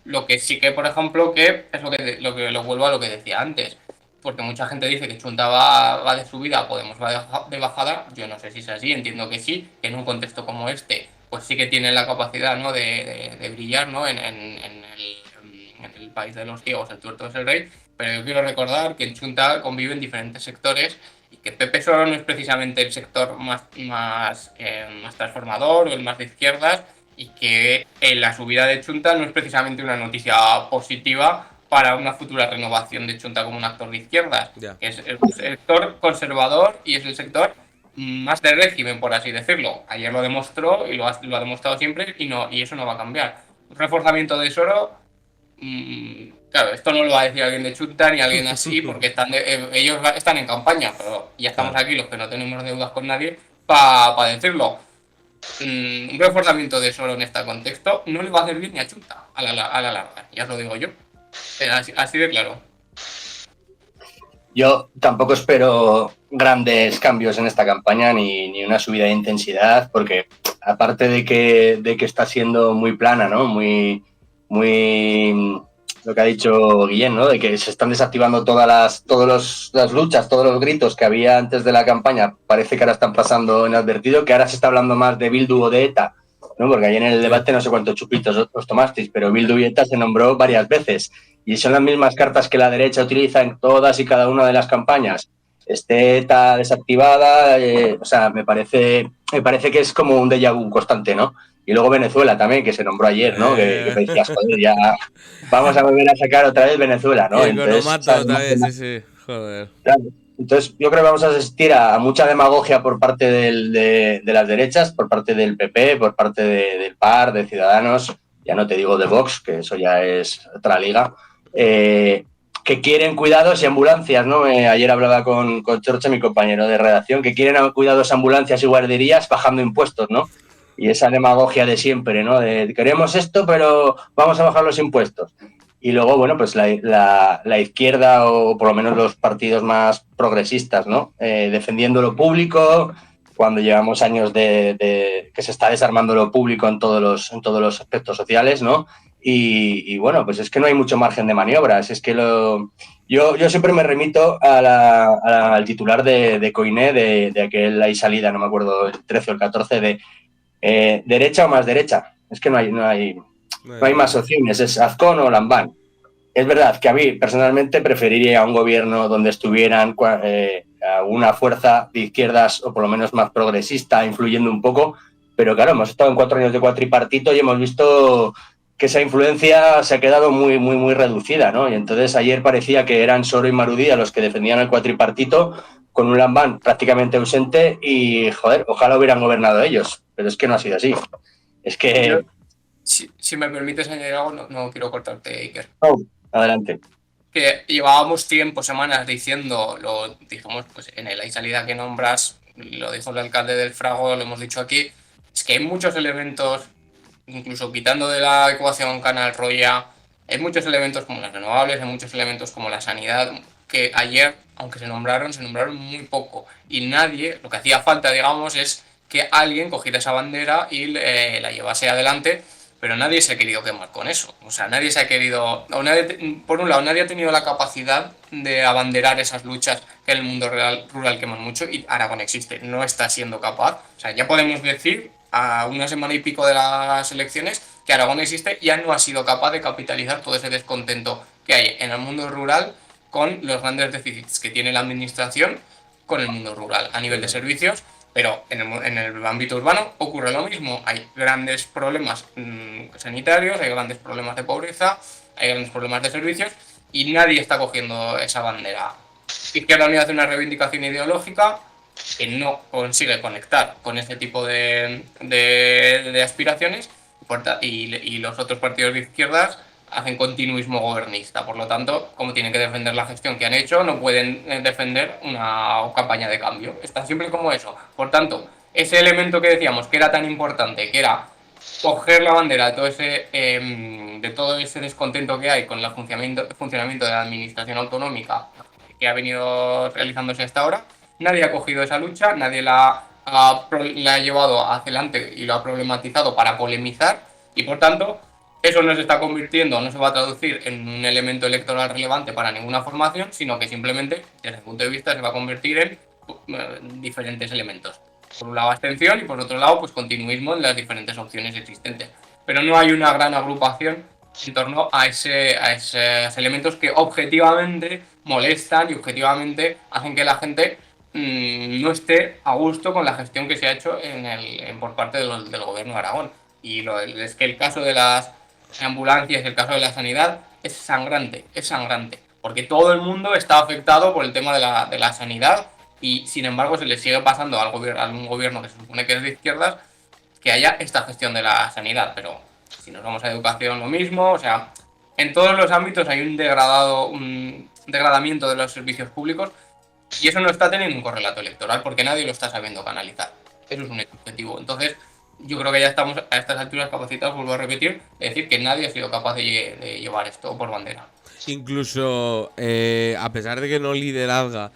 Lo que sí que, por ejemplo, que es lo vuelvo a lo que decía antes, porque mucha gente dice que Chunta va de subida, Podemos va de bajada. Yo no sé si es así, entiendo que sí, que en un contexto como este, pues sí que tiene la capacidad, ¿no?, de brillar, ¿no?, en el país de los ciegos, el tuerto es el rey. Pero yo quiero recordar que en Chunta conviven diferentes sectores y que Pepe Soro no es precisamente el sector más transformador o el más de izquierdas, y que la subida de Chunta no es precisamente una noticia positiva para una futura renovación de Chunta como un actor de izquierdas, Ya. que es el sector conservador y es el sector más de régimen, por así decirlo. Ayer lo demostró y lo ha demostrado siempre y eso no va a cambiar. Un reforzamiento de Soro, claro, esto no lo va a decir alguien de Chunta ni alguien así, porque ellos están en campaña, pero ya estamos Claro. aquí los que no tenemos deudas con nadie para decirlo. Un reforzamiento de Soro en este contexto no le va a hacer bien ni a Chunta a la larga, ya os lo digo yo. Así de claro. Yo tampoco espero grandes cambios en esta campaña ni una subida de intensidad, porque aparte de que está siendo muy plana, ¿no?, muy lo que ha dicho Guillén, ¿no?, de que se están desactivando todas las luchas, todos los gritos que había antes de la campaña, parece que ahora están pasando inadvertido, que ahora se está hablando más de Bildu o de ETA, ¿no?, porque ayer en el debate no sé cuántos chupitos os tomasteis, pero Bildu y ETA se nombró varias veces. Y son las mismas cartas que la derecha utiliza en todas y cada una de las campañas. ETA desactivada, o sea, me parece que es como un déjà vu constante, ¿no? Y luego Venezuela también, que se nombró ayer, ¿no? Que me decías, joder, ya vamos a volver a sacar otra vez Venezuela, Y ¿no? Economato Entonces, ¿sabes? también, sí, sí. Joder. Claro. Entonces, yo creo que vamos a asistir a mucha demagogia por parte de las derechas, por parte del PP, por parte del PAR, de Ciudadanos, ya no te digo de Vox, que eso ya es otra liga, que quieren cuidados y ambulancias, ¿no? Ayer hablaba con Chorcha, mi compañero de redacción, que quieren cuidados, ambulancias y guarderías bajando impuestos, ¿no? Y esa demagogia de siempre, ¿no? De queremos esto, pero vamos a bajar los impuestos. Y luego, bueno, pues la izquierda o por lo menos los partidos más progresistas, ¿no? Defendiendo lo público, cuando llevamos años de que se está desarmando lo público en todos los aspectos sociales, ¿no? Y bueno, pues es que no hay mucho margen de maniobras. Es que yo siempre me remito al titular de Coiné, de aquel ahí salida, no me acuerdo, el 13 o el 14, de derecha o más derecha. Es que no hay más opciones, es Azcón o Lambán. Es verdad que a mí personalmente preferiría un gobierno donde estuvieran una fuerza de izquierdas o por lo menos más progresista influyendo un poco, pero claro, hemos estado en 4 años de cuatripartito y hemos visto que esa influencia se ha quedado muy, muy, muy reducida, ¿no? Y entonces ayer parecía que eran Soro y Marudí a los que defendían el cuatripartito con un Lambán prácticamente ausente y, joder, ojalá hubieran gobernado ellos, pero es que no ha sido así. Es que... Si me permites añadir algo, no quiero cortarte, Iker. Oh, adelante. Que llevábamos tiempo, semanas diciendo, lo dijimos pues en la salida que nombras, lo dijo el alcalde del Frago, lo hemos dicho aquí, es que hay muchos elementos, incluso quitando de la ecuación Canal Roya, hay muchos elementos como las renovables, hay muchos elementos como la sanidad, que ayer, aunque se nombraron muy poco. Y nadie, lo que hacía falta, digamos, es que alguien cogiera esa bandera y la llevase adelante, pero nadie se ha querido quemar con eso. O sea, nadie se ha querido... por un lado, nadie ha tenido la capacidad de abanderar esas luchas que en el mundo rural queman mucho, y Aragón existe, no está siendo capaz. O sea, ya podemos decir, a una semana y pico de las elecciones, que Aragón existe, ya no ha sido capaz de capitalizar todo ese descontento que hay en el mundo rural con los grandes déficits que tiene la administración con el mundo rural a nivel de servicios. Pero en el ámbito urbano ocurre lo mismo. Hay grandes problemas sanitarios, hay grandes problemas de pobreza, hay grandes problemas de servicios y nadie está cogiendo esa bandera. Izquierda Unida hace una reivindicación ideológica que no consigue conectar con ese tipo de aspiraciones y los otros partidos de izquierdas hacen continuismo gobernista. Por lo tanto, como tienen que defender la gestión que han hecho, no pueden defender una campaña de cambio. Es tan simple como eso. Por tanto, ese elemento que decíamos que era tan importante, que era coger la bandera de todo ese descontento que hay con el funcionamiento de la administración autonómica que ha venido realizándose hasta ahora, nadie ha cogido esa lucha, nadie la ha llevado hacia adelante y lo ha problematizado para polemizar, y por tanto eso no se está convirtiendo, no se va a traducir en un elemento electoral relevante para ninguna formación, sino que simplemente, desde el punto de vista, se va a convertir en diferentes elementos. Por un lado, abstención, y por otro lado, pues continuismo en las diferentes opciones existentes. Pero no hay una gran agrupación en torno a esos elementos que objetivamente molestan y objetivamente hacen que la gente no esté a gusto con la gestión que se ha hecho por parte del gobierno de Aragón. Y es que el caso de las ambulancias, el caso de la sanidad, es sangrante, porque todo el mundo está afectado por el tema de la sanidad, y sin embargo se le sigue pasando a un gobierno que se supone que es de izquierdas que haya esta gestión de la sanidad. Pero si nos vamos a educación, lo mismo. O sea, en todos los ámbitos hay un degradamiento de los servicios públicos, y eso no está teniendo un correlato electoral porque nadie lo está sabiendo canalizar. Eso es un hecho objetivo. Entonces, yo creo que ya estamos a estas alturas capacitados, vuelvo a repetir, es decir, que nadie ha sido capaz de llevar esto por bandera. Incluso, a pesar de que no lideraba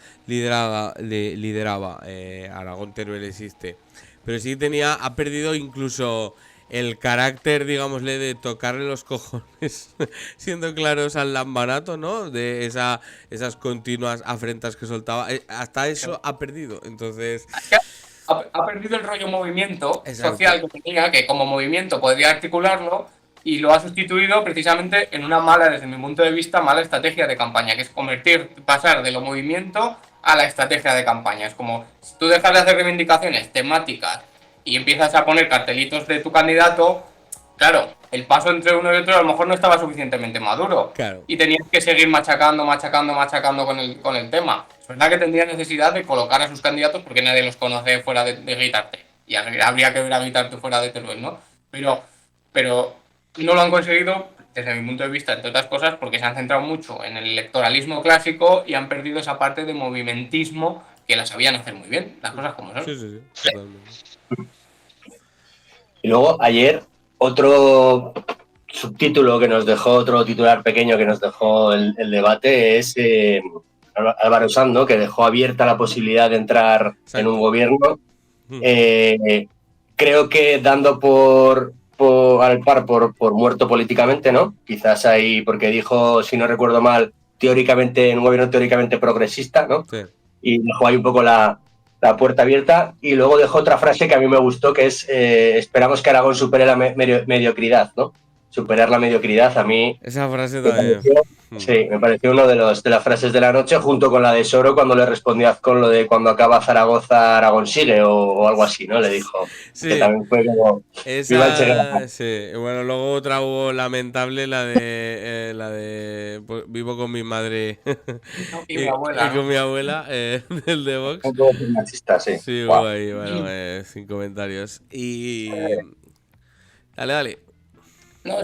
Aragón Teruel existe, pero sí ha perdido incluso el carácter, digámosle, de tocarle los cojones, siendo claros al lambanato, ¿no? De esas continuas afrentas que soltaba. Hasta eso ha perdido. Entonces... Ha perdido el rollo movimiento social que tenía, que como movimiento podría articularlo, y lo ha sustituido precisamente en una mala, desde mi punto de vista, mala estrategia de campaña, que es pasar de lo movimiento a la estrategia de campaña. Es como, si tú dejas de hacer reivindicaciones temáticas y empiezas a poner cartelitos de tu candidato, claro, el paso entre uno y otro a lo mejor no estaba suficientemente maduro. Claro. Y tenías que seguir machacando con el tema. Es verdad que tendría necesidad de colocar a sus candidatos porque nadie los conoce fuera de Guitarte. Y habría que ver a Guitarte fuera de Teruel, ¿no? Pero no lo han conseguido, desde mi punto de vista, entre otras cosas, porque se han centrado mucho en el electoralismo clásico y han perdido esa parte de movimentismo que la sabían hacer muy bien, las cosas como son. Sí, totalmente. Y luego, ayer, otro subtítulo que nos dejó, otro titular pequeño que nos dejó el debate es Álvaro Sanz, ¿no? Que dejó abierta la posibilidad de entrar en un gobierno. Creo que dando por muerto políticamente, ¿no? Quizás ahí, porque dijo, si no recuerdo mal, en un gobierno teóricamente progresista, ¿no? Sí. Y dejó ahí un poco la puerta abierta, y luego dejó otra frase que a mí me gustó, que es esperamos que Aragón supere la mediocridad, ¿no? superar la mediocridad, a mí Esa frase me también. pareció, sí, me pareció uno de las frases de la noche, junto con la de Soro cuando le respondió a Azcón lo de cuando acaba Zaragoza, Aragón sigue, o algo así, ¿no? Le dijo, que Sí, también fue como, viva el Che Guevara. esa, sí. Bueno, luego otra hubo lamentable, la de pues, vivo con mi madre Y mi abuela, y con ¿no? mi abuela, del de Vox. No puedo ser machista, sí. Sí, hubo Wow. ahí, bueno, sin comentarios. Y... Dale, dale. No,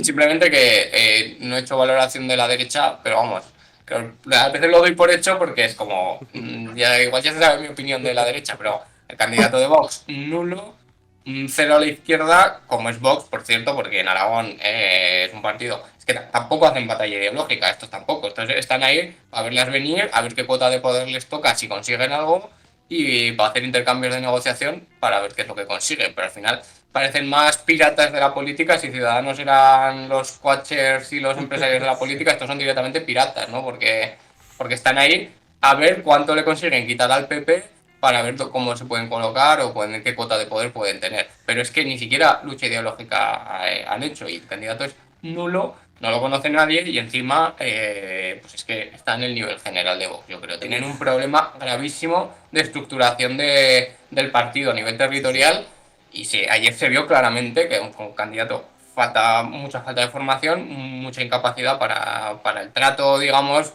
simplemente que no he hecho valoración de la derecha, pero vamos, que a veces lo doy por hecho porque es como, ya, igual ya se sabe mi opinión de la derecha, pero el candidato de Vox, nulo, cero a la izquierda, como es Vox, por cierto, porque en Aragón es un partido, es que tampoco hacen batalla ideológica, estos tampoco, estos están ahí a verlas venir, a ver qué cuota de poder les toca, si consiguen algo, y para hacer intercambios de negociación para ver qué es lo que consiguen, pero al final parecen más piratas de la política. Si Ciudadanos eran los coachers y los empresarios de la política, estos son directamente piratas, ¿no? Porque están ahí a ver cuánto le consiguen quitar al PP para ver cómo se pueden colocar o qué cuota de poder pueden tener. Pero es que ni siquiera lucha ideológica han hecho y el candidato es nulo, no lo conoce nadie y encima pues es que está en el nivel general de Vox, yo creo. Tienen un problema gravísimo de estructuración del partido a nivel territorial. Y sí, ayer se vio claramente que un candidato mucha falta de formación, mucha incapacidad para el trato, digamos,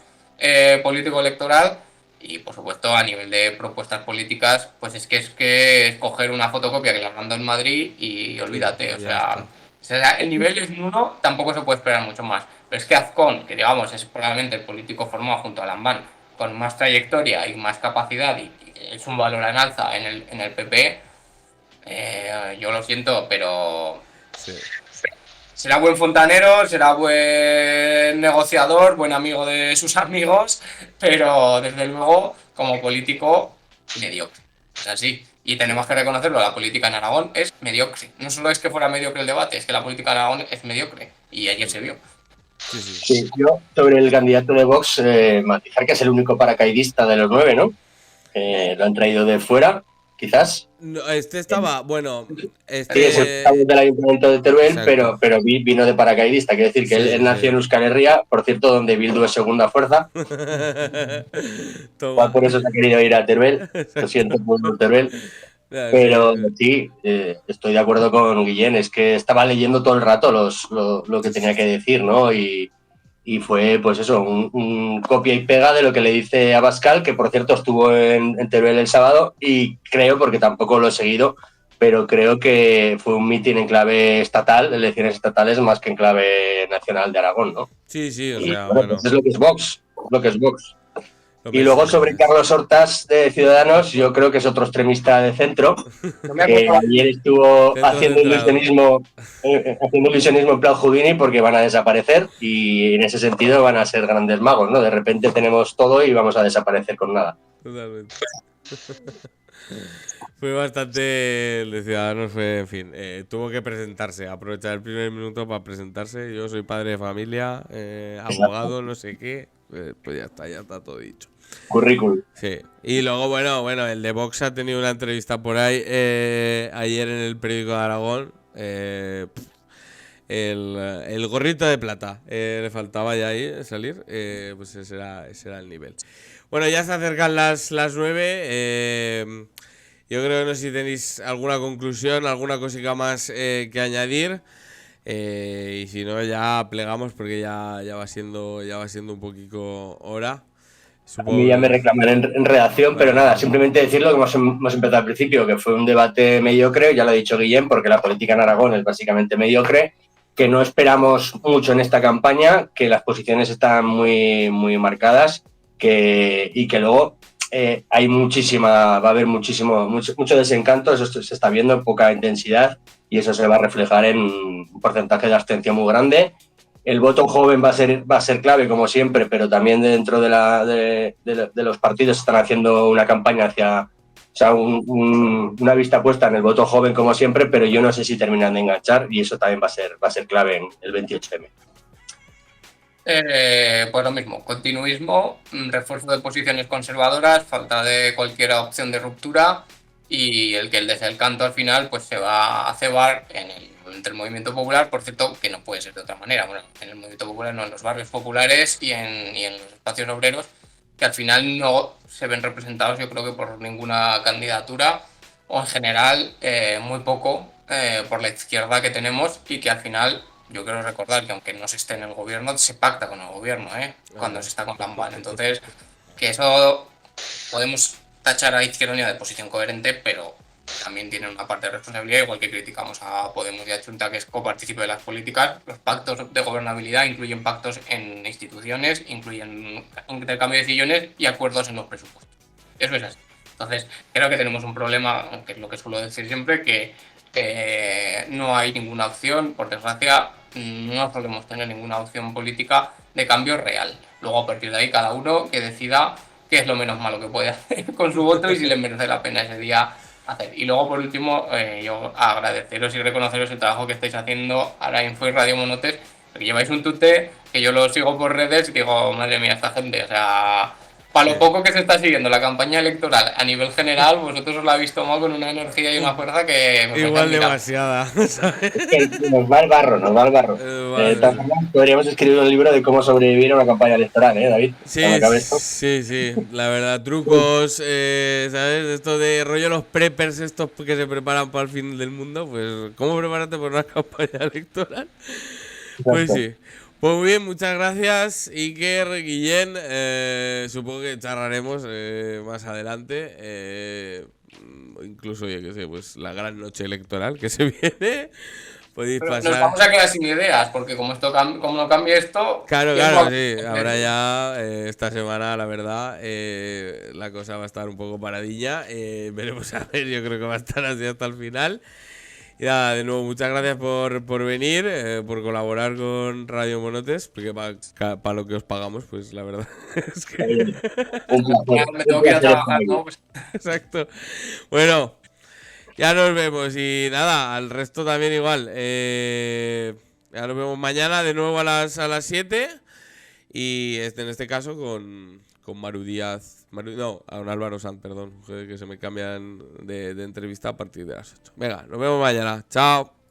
político-electoral y, por supuesto, a nivel de propuestas políticas, pues es que escoger una fotocopia que la mandó en Madrid y olvídate, o Ya sea, el nivel es nulo, tampoco se puede esperar mucho más. Pero es que Azcón, que digamos es probablemente el político formado junto a Lambán con más trayectoria y más capacidad y es un valor en alza en el PP, yo lo siento, pero sí. será buen fontanero, será buen negociador, buen amigo de sus amigos, pero desde luego, como político, mediocre. Es así. Y tenemos que reconocerlo, la política en Aragón es mediocre. No solo es que fuera mediocre el debate, es que la política en Aragón es mediocre. Y ayer se vio. Sí, sí. Sí, yo sobre el candidato de Vox, matizar que es el único paracaidista de los 9, ¿no? Lo han traído de fuera, quizás. No, este estaba, bueno, Sí, es el portavoz del Ayuntamiento de Teruel, Exacto. pero vino de paracaidista. Quiere decir que él Sí, nació en sí. Euskal Herria, por cierto, donde Bildu es segunda fuerza. Igual Toma. por eso se ha querido ir a Teruel. Lo Exacto. siento por Teruel. Ya, Pero sí, sí, estoy de acuerdo con Guillén. Es que estaba leyendo todo el rato lo que tenía que decir, ¿no? Y fue, pues eso, un copia y pega de lo que le dice a Abascal, que por cierto estuvo en Teruel el sábado, y creo, porque tampoco lo he seguido, pero creo que fue un mitin en clave estatal, elecciones estatales, más que en clave nacional de Aragón, ¿no? sí, sí, o Y sea, bueno, pues bueno, es lo que es Vox, lo que es Vox. lo Y que es, luego lo que sobre es. Carlos Hortas de Ciudadanos, yo creo que es otro extremista de centro, No me que acuerdo. ayer estuvo Centro centrado. haciendo ilusionismo en plan Houdini porque van a desaparecer y en ese sentido van a ser grandes magos, ¿no? De repente tenemos todo y vamos a desaparecer con nada. Totalmente. Fue bastante. El de Ciudadanos fue, en fin, tuvo que presentarse, aprovechar el primer minuto para presentarse. Yo soy padre de familia, abogado, no sé qué. Pues ya está todo dicho. Currículum. Sí. Y luego, bueno, el de Vox ha tenido una entrevista por ahí ayer en el periódico de Aragón. El gorrito de plata. Le faltaba ya ahí salir. Pues ese era el nivel. Bueno, ya se acercan las 9. Yo creo que no sé si tenéis alguna conclusión, alguna cosita más que añadir. Y si no, ya plegamos porque ya va siendo un poquito hora. A mí Supongo ya me que... reclaman en redacción, pero Bueno, nada, bueno. simplemente decir lo que hemos empezado al principio, que fue un debate mediocre, ya lo ha dicho Guillem, porque la política en Aragón es básicamente mediocre, que no esperamos mucho en esta campaña, que las posiciones están muy, muy marcadas y que luego va a haber mucho desencanto, eso se está viendo, poca intensidad, y eso se va a reflejar en un porcentaje de abstención muy grande. El voto joven va a ser clave, como siempre, pero también dentro de los partidos están haciendo una campaña hacia, o sea, una vista puesta en el voto joven, como siempre, pero yo no sé si terminan de enganchar y eso también va a ser clave en el 28M. Pues lo mismo, continuismo, refuerzo de posiciones conservadoras, falta de cualquier opción de ruptura y el que el desencanto al final pues se va a cebar entre el movimiento popular, por cierto, que no puede ser de otra manera. Bueno, en el movimiento popular, no, en los barrios populares y en los espacios obreros, que al final no se ven representados, yo creo que por ninguna candidatura, o en general muy poco por la izquierda que tenemos, y que al final yo quiero recordar que aunque no se esté en el gobierno, se pacta con el gobierno, cuando se está con Lambán. Entonces, que eso podemos tachar a Izquierda Unida de posición coherente, pero también tienen una parte de responsabilidad, igual que criticamos a Podemos y a Chunta, que es copartícipe de las políticas. Los pactos de gobernabilidad incluyen pactos en instituciones, incluyen intercambio de sillones y acuerdos en los presupuestos. Eso es así. Entonces, creo que tenemos un problema, que es lo que suelo decir siempre, que no hay ninguna opción, por desgracia, no solemos tener ninguna opción política de cambio real. Luego, a partir de ahí, cada uno que decida qué es lo menos malo que puede hacer con su voto y si le merece la pena ese día hacer. Y luego, por último, yo agradeceros y reconoceros el trabajo que estáis haciendo ahora en Info y Radio Monotes, porque lleváis un tute que yo lo sigo por redes y digo, madre mía, esta gente, o sea, para lo poco que se está siguiendo la campaña electoral a nivel general, vosotros os la habéis tomado con una energía y una fuerza que me igual demasiada, ¿sabes? Nos va el barro, nos va el barro. Podríamos escribir un libro de cómo sobrevivir a una campaña electoral, David. Sí, la verdad, trucos, ¿sabes? Esto de rollo los preppers estos que se preparan para el fin del mundo, pues ¿cómo prepararte por una campaña electoral? Pues sí. Pues muy bien, muchas gracias, Iker, Guillén. Supongo que charlaremos más adelante. Incluso, yo qué sé, pues la gran noche electoral que se viene. Podéis Pero pasar. nos vamos a quedar sin ideas, porque como como no cambie esto. Claro, sí. Ahora ya, esta semana, la verdad, la cosa va a estar un poco paradilla. Veremos a ver, yo creo que va a estar así hasta el final. Y nada, de nuevo, muchas gracias por venir, por colaborar con Radio Monotes, porque para lo que os pagamos, pues la verdad es que... Me tengo que ir a trabajar, ¿no? Pues... Exacto. Bueno, ya nos vemos y nada, al resto también igual. Ya nos vemos mañana de nuevo a las 7 y en este caso con Maru Díaz. No, a un Álvaro Sanz, perdón, que se me cambian de entrevista a partir de las 8. Venga, nos vemos mañana. Chao.